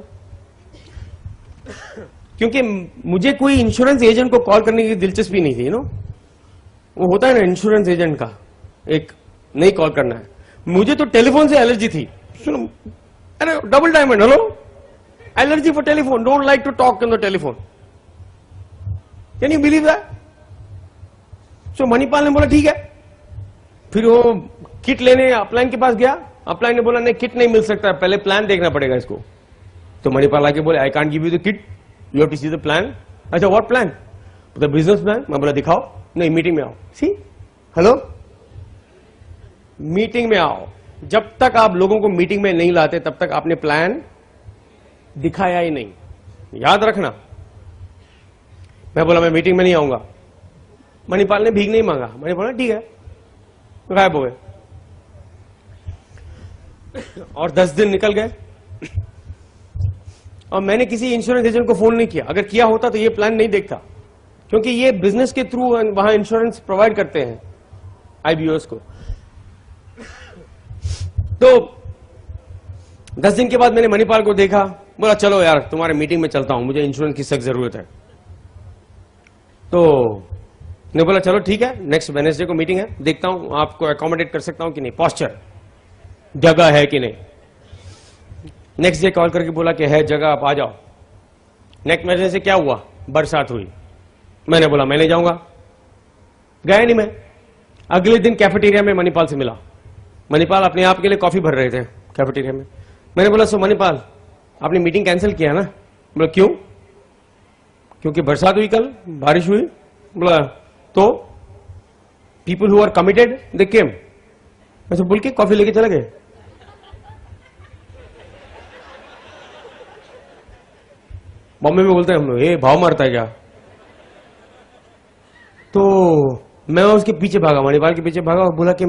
Speaker 1: क्योंकि मुझे कोई इंश्योरेंस एजेंट को कॉल करने की दिलचस्पी नहीं थी. नो, वो होता है ना इंश्योरेंस एजेंट का एक, नहीं कॉल करना है. मुझे तो टेलीफोन से एलर्जी थी. सुनो, अरे double diamond, hello, allergy for telephone, don't like to talk on the telephone. Can you believe that? So Manipal ने बोला ठीक है. फिर वो किट लेने अपलाइन के पास गया. अपलाइन ने बोला नहीं, किट नहीं मिल सकता, पहले प्लान देखना पड़ेगा इसको. तो मणिपाल आके बोले, I can't give you the kit, you have to see the plan. अच्छा, what plan? The business plan. मैं बोला दिखाओ. नहीं, मीटिंग में आओ. सी, हेलो, मीटिंग में आओ. जब तक आप लोगों को मीटिंग में नहीं लाते तब तक आपने प्लान दिखाया ही नहीं, याद रखना. मैं बोला मैं मीटिंग में नहीं आऊंगा. मणिपाल ने भीख नहीं मांगा. मैंने बोला ठीक है, गायब हो गए. और 10 दिन निकल गए और मैंने किसी इंश्योरेंस एजेंट को फोन नहीं किया. अगर किया होता तो ये प्लान नहीं देखता, क्योंकि ये बिजनेस के थ्रू वहां इंश्योरेंस प्रोवाइड करते हैं आईबीओएस को. तो 10 दिन के बाद मैंने मणिपाल को देखा. बोला चलो यार तुम्हारे मीटिंग में चलता हूं, मुझे इंश्योरेंस की सख्त जरूरत है. तो ने बोला चलो ठीक है, नेक्स्ट वेडनेसडे को मीटिंग है, देखता हूं आपको अकोमोडेट कर सकता हूं कि नहीं, पॉस्चर जगह है कि नहीं. नेक्स्ट डे कॉल करके बोला कि है जगह, आप आ जाओ. नेक्स्ट वेडनेसडे क्या हुआ? बरसात हुई. मैंने बोला मैं नहीं जाऊंगा. गया नहीं मैं. अगले दिन कैफेटेरिया में मणिपाल से मिला. मणिपाल अपने आप के लिए कॉफी भर रहे थे कैफेटेरिया में. मैंने बोला सो मणिपाल, आपने मीटिंग कैंसिल किया ना? बोला क्यों? क्योंकि बरसात हुई कल, बारिश हुई, बोला तो पीपल हु आर कमिटेड दे केम। ऐसे बोल के कॉफी लेके चले गए। बॉम्बे में बोलते हैं हम लोग, ए भाव मारता है क्या? तो मैं उसके पीछे भागा, मणिपाल के पीछे भागा और बोला कि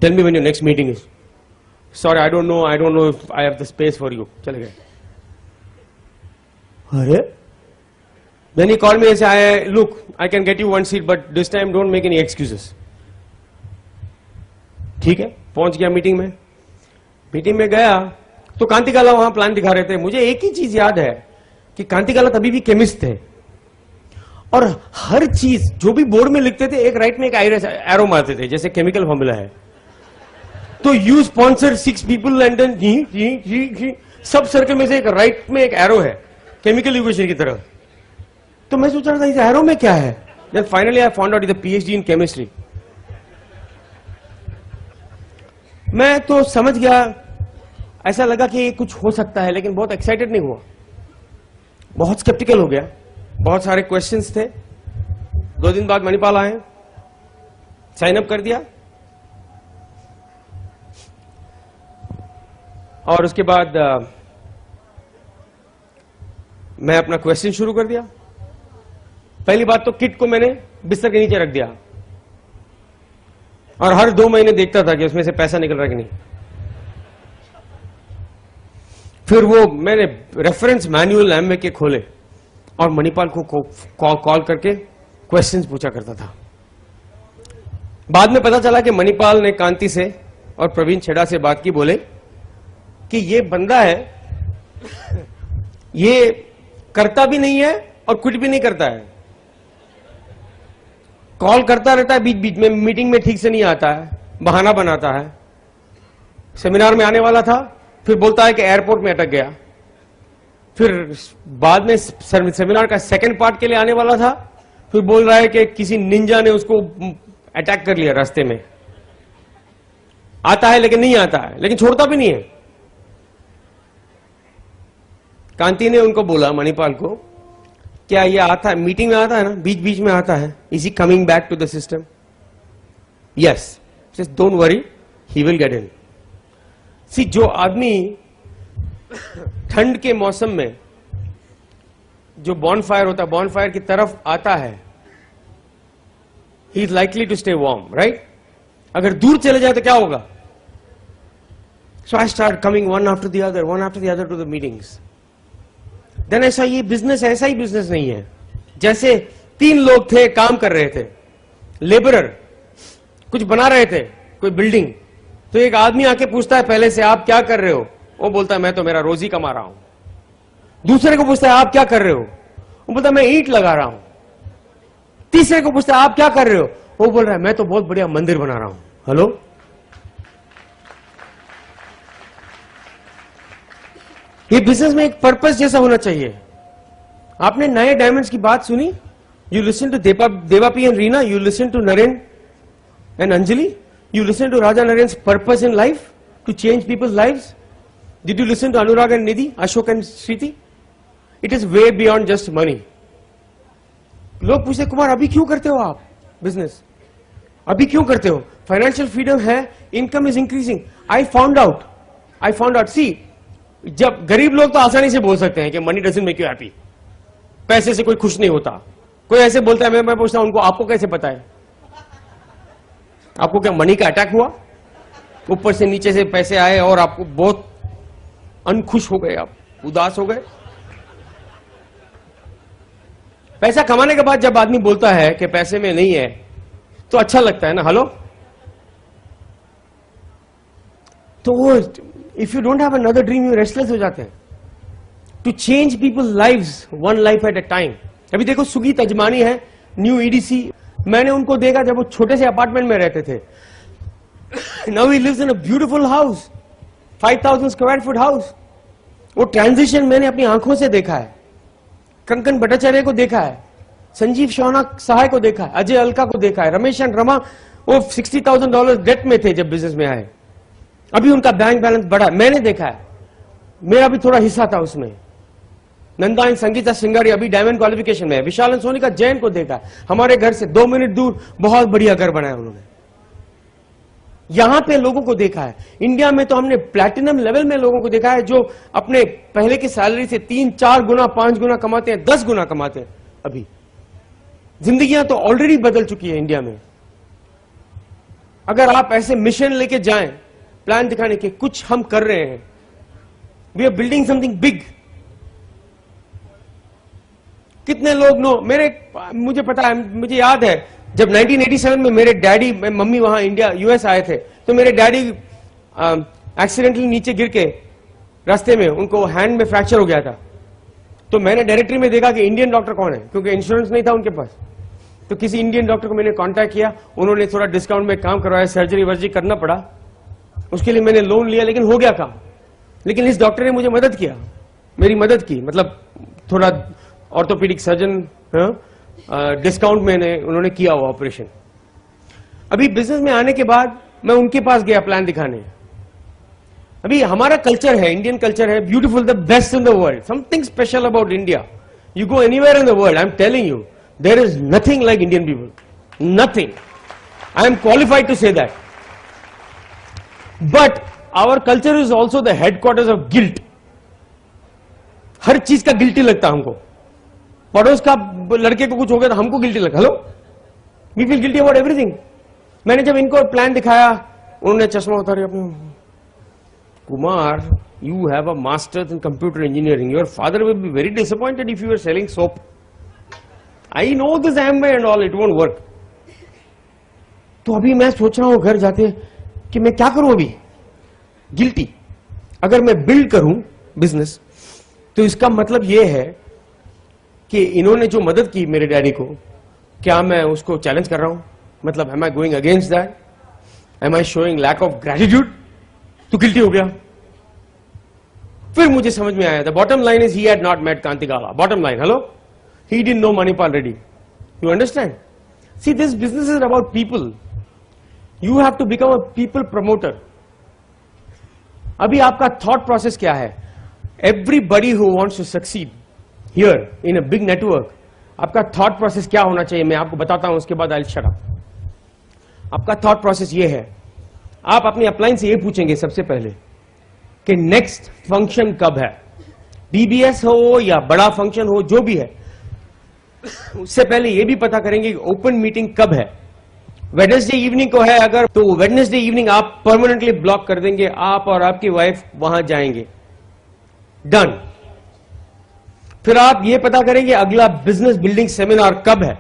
Speaker 1: tell me when your next meeting is. Sorry I don't know if I have the space for you. चले गए। अरे then he called me and said, look, I can get you one seat but this time don't make any excuses। ठीक है, पहुंच गया मीटिंग में। मीटिंग में गया तो कांतिकाला वहां प्लान दिखा रहे थे। मुझे एक ही चीज याद है कि कांतिकाला तभी भी केमिस्ट थे और हर चीज जो भी बोर्ड में लिखते थे एक राइट में एक एरो मारते थे, जैसे केमिकल फॉर्मूला है। तो you sponsor 6 people and then सब सर्कल में से एक राइट में एक एरो है केमिकल इक्वेशन की तरह। तो मैं सोच रहा था इस एरो में क्या है। Then finally I found out is PhD in chemistry. मैं तो समझ गया, ऐसा लगा कि कुछ हो सकता है, लेकिन बहुत एक्साइटेड नहीं हुआ, बहुत स्केप्टिकल हो गया। बहुत सारे क्वेश्चंस थे। 2 दिन बाद मणिपाल आए, साइन अप कर दिया और उसके बाद मैं अपना क्वेश्चन शुरू कर दिया। पहली बात तो किट को मैंने बिस्तर के नीचे रख दिया और हर 2 महीने देखता था कि उसमें से पैसा निकल रहा है कि नहीं। फिर वो मैंने रेफरेंस मैनुअल एमवे के खोले और मणिपाल को कॉल करके क्वेश्चंस पूछा करता था। बाद में पता चला कि मणिपाल ने कांति से और प्रवीण छेड़ा से बात की, बोले कि ये बंदा है, ये करता भी नहीं है और कुछ भी नहीं करता है, कॉल करता रहता है बीच बीच में, मीटिंग में ठीक से नहीं आता है, बहाना बनाता है। सेमिनार में आने वाला था, फिर बोलता है कि एयरपोर्ट में अटक गया। फिर बाद में सेमिनार का सेकंड पार्ट के लिए आने वाला था, फिर बोल रहा है कि किसी निंजा ने उसको अटैक कर लिया रास्ते में। आता है लेकिन नहीं आता है, लेकिन छोड़ता भी नहीं है। कांति ने उनको बोला, मणिपाल को, क्या ये आता है, मीटिंग में आता है ना, बीच बीच में आता है, is he coming back to the system? Yes, don't worry, he will get in. See, जो आदमी ठंड के मौसम में जो बॉनफायर होता है, बॉनफायर की तरफ आता है, he is likely to stay warm, right? अगर दूर चले जाए तो क्या होगा? So I start coming one after the other to the meetings. Then ऐसा ये बिजनेस ऐसा ही बिजनेस नहीं है। जैसे 3 लोग थे, काम कर रहे थे, लेबरर कुछ बना रहे थे, कोई बिल्डिंग। तो एक आदमी आके पूछता है पहले से, आप क्या कर रहे हो? वो बोलता है मैं तो मेरा रोजी कमा रहा हूं। दूसरे को पूछता है आप क्या कर रहे हो? वो बोलता है मैं ईंट लगा रहा हूं। तीसरे को पूछता है आप क्या कर रहे हो? वो बोल रहा है मैं तो बहुत बढ़िया मंदिर बना रहा हूं। हेलो, ये बिजनेस में एक पर्पस जैसा होना चाहिए। आपने नए डायमंड्स की बात सुनी? You listen to Devapi and Rina, you listen to Naren and Anjali, you listen to Raja Naren's purpose in life to change people's lives. Did you listen to Anurag and Nidhi, Ashok and Shriti? It is way beyond just money. लोग पूछते कुमार अभी क्यों करते हो आप बिजनेस, अभी क्यों करते हो? फाइनेंशियल फ्रीडम है, income is increasing. I found out see, जब गरीब लोग तो आसानी से बोल सकते हैं कि money doesn't make you happy, पैसे से कोई खुश नहीं होता। कोई ऐसे बोलता है, मैं पूछता हूं उनको आपको कैसे पता है? आपको क्या मनी का अटैक हुआ? ऊपर से नीचे से पैसे आए और आपको बहुत अनखुश हो गए, आप उदास हो गए? पैसा कमाने के बाद जब आदमी बोलता है कि पैसे में नहीं है तो अच्छा लगता है ना। हेलो, तो वो if you don't have another dream you restless हो जाते हैं। To change people's lives one life at a time. अभी देखो सुगीत अजमानी है, न्यू EDC। मैंने उनको देखा जब वो छोटे से अपार्टमेंट में रहते थे। Now he lives in a beautiful house, 5000 square foot house. वो ट्रांजिशन मैंने अपनी आंखों से देखा है। कंकन भट्टाचार्य को देखा है, संजीव शौनक सहाय को देखा है, अजय अलका को देखा है, रमेश एंड रमा वो $60,000 डेट में थे जब बिजनेस में आए। अभी उनका बैंक बैलेंस बढ़ा, मैंने देखा है, मेरा भी थोड़ा हिस्सा था उसमें। नंदा एंड संगीता सिंगारी अभी डायमंड क्वालिफिकेशन में है। विशाल एंड सोनिका जैन को देखा है, हमारे घर से 2 मिनट दूर, बहुत बढ़िया घर बनाया उन्होंने। यहां पे लोगों को देखा है। इंडिया में तो हमने प्लैटिनम लेवल में लोगों को देखा है जो अपने पहले की सैलरी से 3-4 गुना 5 गुना कमाते हैं, 10 गुना कमाते हैं। अभी जिंदगियां तो ऑलरेडी बदल चुकी है इंडिया में। अगर आप ऐसे मिशन लेके जाएं, प्लान दिखाने के, कुछ हम कर रहे हैं, we are building something big. कितने लोग मुझे पता है, मुझे याद है जब 1987 में मेरे डैडी मम्मी वहां इंडिया यूएस आए थे, तो मेरे डैडी एक्सीडेंटली नीचे गिर के रास्ते में उनको हैंड में फ्रैक्चर हो गया था। तो मैंने डायरेक्टरी में देखा कि इंडियन डॉक्टर कौन है, क्योंकि इंश्योरेंस नहीं था उनके पास। तो किसी इंडियन डॉक्टर को मैंने कांटेक्ट किया, उन्होंने थोड़ा डिस्काउंट में काम करवाया, सर्जरी वर्जरी करना पड़ा, उसके लिए मैंने लोन लिया, लेकिन हो गया काम। लेकिन इस डॉक्टर ने मुझे मदद किया, मेरी मदद की, मतलब थोड़ा ऑर्थोपेडिक सर्जन डिस्काउंट में उन्होंने किया वो ऑपरेशन। अभी बिजनेस में आने के बाद मैं उनके पास गया प्लान दिखाने। अभी हमारा कल्चर है, इंडियन कल्चर है, beautiful, the best in the world, something special about India. You go anywhere in the world, I am telling you, there is nothing like Indian people, nothing. I am qualified to say that. But our culture is also the headquarters of guilt. हर चीज का गिल्टी लगता हमको। पड़ोस का लड़के को कुछ हो गया तो हमको गिल्टी लगा, hello, we feel guilty about everything. मैंने जब इनको प्लान दिखाया, उन्होंने चश्मा उतारे अपने, Kumar, you have a master's in computer engineering. Your father will be very disappointed if you are selling soap. I know this Amway and all, it won't work. तो अभी मैं सोच रहा हूं घर जाके कि मैं क्या करूं अभी, गिल्टी। अगर मैं बिल्ड करूं बिजनेस, तो इसका मतलब यह है कि इन्होंने जो मदद की मेरे डैडी को, क्या मैं उसको चैलेंज कर रहा हूं? मतलब am I going against that? Am I showing lack of gratitude? तो गिल्टी हो गया। फिर मुझे समझ में आया, the bottom line is he had not met Kanti Gala. Bottom line, hello? He didn't know Manipal Reddy. You understand? See, this business is about people. You have to become a people promoter. अभी आपका thought process क्या है? Everybody who wants to succeed here in a big network, आपका thought process क्या होना चाहिए, मैं आपको बताता हूं, उसके बाद I'll shut up. आपका thought process ये है, आप अपनी अपलाइन से ये पूछेंगे सबसे पहले कि नेक्स्ट फंक्शन कब है, बीबीएस हो या बड़ा फंक्शन हो, जो भी है, उससे पहले ये भी पता करेंगे कि ओपन मीटिंग कब है। वेडनेसडे इवनिंग को है अगर, तो वेडनेसडे इवनिंग आप परमानेंटली ब्लॉक कर देंगे, आप और आपकी वाइफ वहां जाएंगे, डन। फिर आप ये पता करेंगे अगला बिजनेस बिल्डिंग सेमिनार कब है,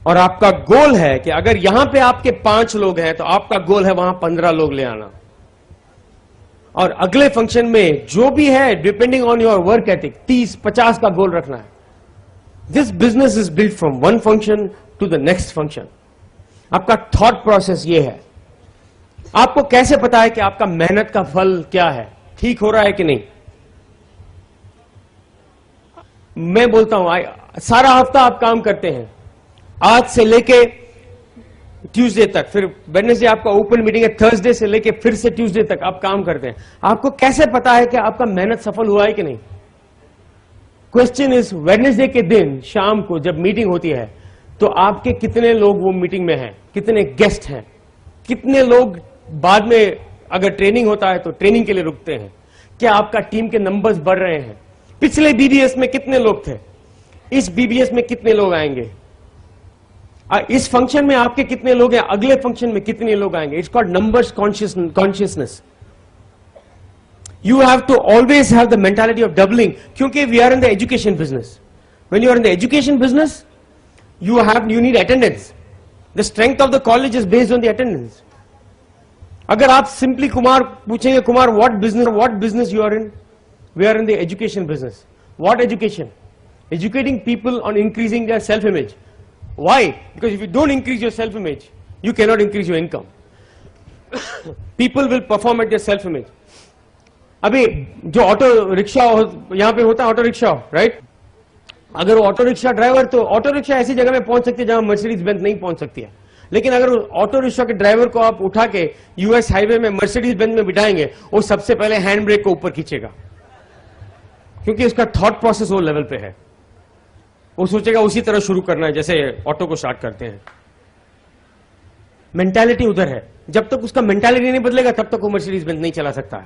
Speaker 1: और आपका गोल है कि अगर यहां पे आपके 5 लोग हैं तो आपका गोल है वहां 15 लोग ले आना। और अगले फंक्शन में जो भी है, depending on your work ethic, 30-50 का गोल रखना है। This business is built from one function to the next function. आपका थॉट प्रोसेस ये है। आपको कैसे पता है कि आपका मेहनत का फल क्या है, ठीक हो रहा है कि नहीं? मैं बोलता हूं, सारा हफ्ता आप काम करते हैं, आज से लेके ट्यूसडे तक, फिर वेडनेसडे आपका ओपन मीटिंग है, थर्सडे से लेके फिर से ट्यूसडे तक आप काम करते हैं। आपको कैसे पता है कि आपका मेहनत सफल हुआ है कि नहीं? क्वेश्चन इज, वेडनेसडे के दिन शाम को जब मीटिंग होती है तो आपके कितने लोग वो मीटिंग में हैं, कितने गेस्ट हैं, कितने लोग बाद में अगर ट्रेनिंग होता है तो ट्रेनिंग के लिए रुकते हैं, क्या आपका टीम के नंबर्स बढ़ रहे हैं, पिछले बीबीएस में कितने लोग थे, इस बीबीएस में कितने लोग आएंगे, इस फंक्शन में आपके कितने लोग हैं, अगले फंक्शन में कितने लोग आएंगे। It's called numbers consciousness. You have to always have the mentality of doubling, क्योंकि we are in the education business. When you are in the education business, you need attendance. The strength of the college is based on the attendance. अगर आप simply कुमार पूछेंगे, Kumar what business you are in? We are in the education business. What education? Educating people on increasing their self-image. Why? Because if you don't increase your self-image, you cannot increase your income. People will perform at their self-image. अभी जो ऑटो रिक्शा यहां पे होता है, ऑटो रिक्शा, राइट? अगर वो ऑटो रिक्शा ड्राइवर, तो ऑटो रिक्शा ऐसी जगह में पहुंच सकती है जहां मर्सिडीज बेंज नहीं पहुंच सकती है। लेकिन अगर ऑटो रिक्शा के ड्राइवर को आप उठा के यूएस हाईवे में मर्सिडीज बेंज में बिठाएंगे, वो सबसे पहले हैंड ब्रेक को ऊपर खींचेगा क्योंकि उसका थॉट प्रोसेस वो लेवल पे है, वो सोचेगा उसी तरह शुरू करना है जैसे ऑटो को स्टार्ट करते हैं। मेंटालिटी उधर है, जब तक उसका मेंटालिटी नहीं बदलेगा तब तक वो मर्सिडीज बेंज नहीं चला सकता।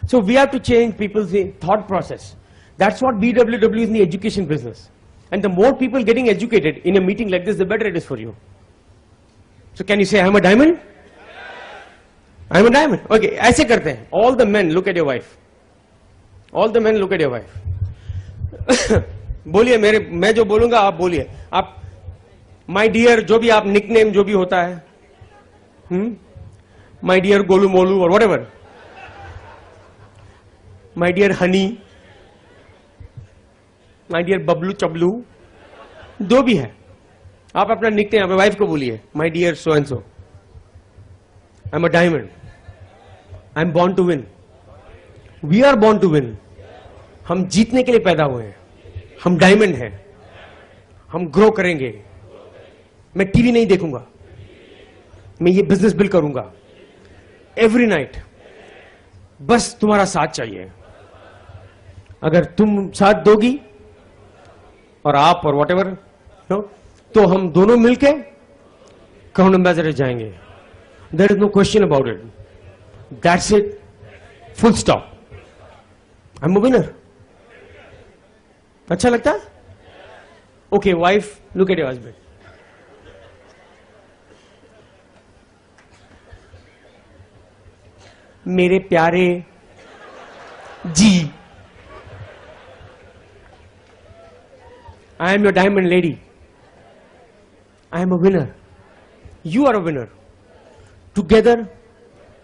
Speaker 1: So we have to change people's thought process. That's what BWW is in the education business, and the more people getting educated in a meeting like this the better it is for you. So can you say I am a diamond? I am a diamond. Okay, ऐसे करते हैं। All the men look at your wife, all the men look at your wife. बोलिए, मेरे मैं जो बोलूंगा आप बोलिए। आप माय डियर, जो भी आप निकनेम जो भी होता है, माय डियर गोलू मोलू और whatever, my dear honey, my dear Bablu Chablu, जो भी है आप अपना निकनेम अपने वाइफ को बोलिए, my dear so and so, I am a diamond, I am born to win, we are born to win. हम जीतने के लिए पैदा हुए हैं, हम डायमंड हैं, हम ग्रो करेंगे। मैं टीवी नहीं देखूंगा, मैं ये बिजनेस बिल्ड करूंगा एवरी नाइट। बस तुम्हारा साथ चाहिए। अगर तुम साथ दोगी और आप और व्हाटएवर नो, तो हम दोनों मिलके क्राउन एम्बेसडर जाएंगे। There is no question about it. That's it, full stop. I am a winner. अच्छा लगता है? Okay wife, look at your husband. मेरे प्यारे जी, I am your diamond lady, I am a winner, you are a winner. Together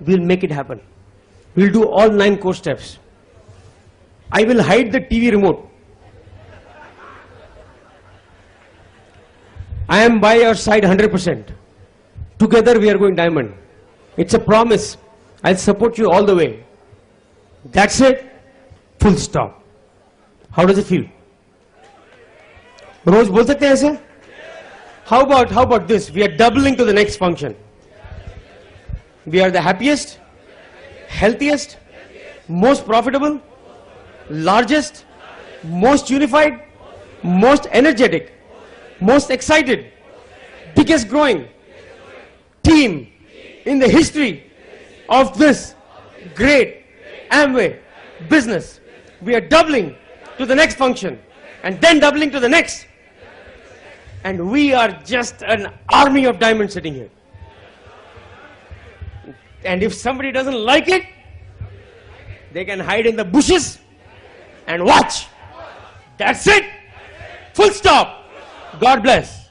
Speaker 1: we'll make it happen. We'll do all 9 core steps. I will hide the TV remote. I am by your side 100%. Together we are going diamond. It's a promise. I'll support you all the way. That's it. Full stop. How does it feel? रोज बोल सकते हैं ऐसे? How about this? We are doubling to the next function. We are the happiest, healthiest, most profitable, largest, most unified, most energetic, most excited, biggest growing team in the history of this great Amway business. We are doubling to the next function and then doubling to the next. And we are just an army of diamonds sitting here. And if somebody doesn't like it, they can hide in the bushes and watch. That's it. Full stop. God bless.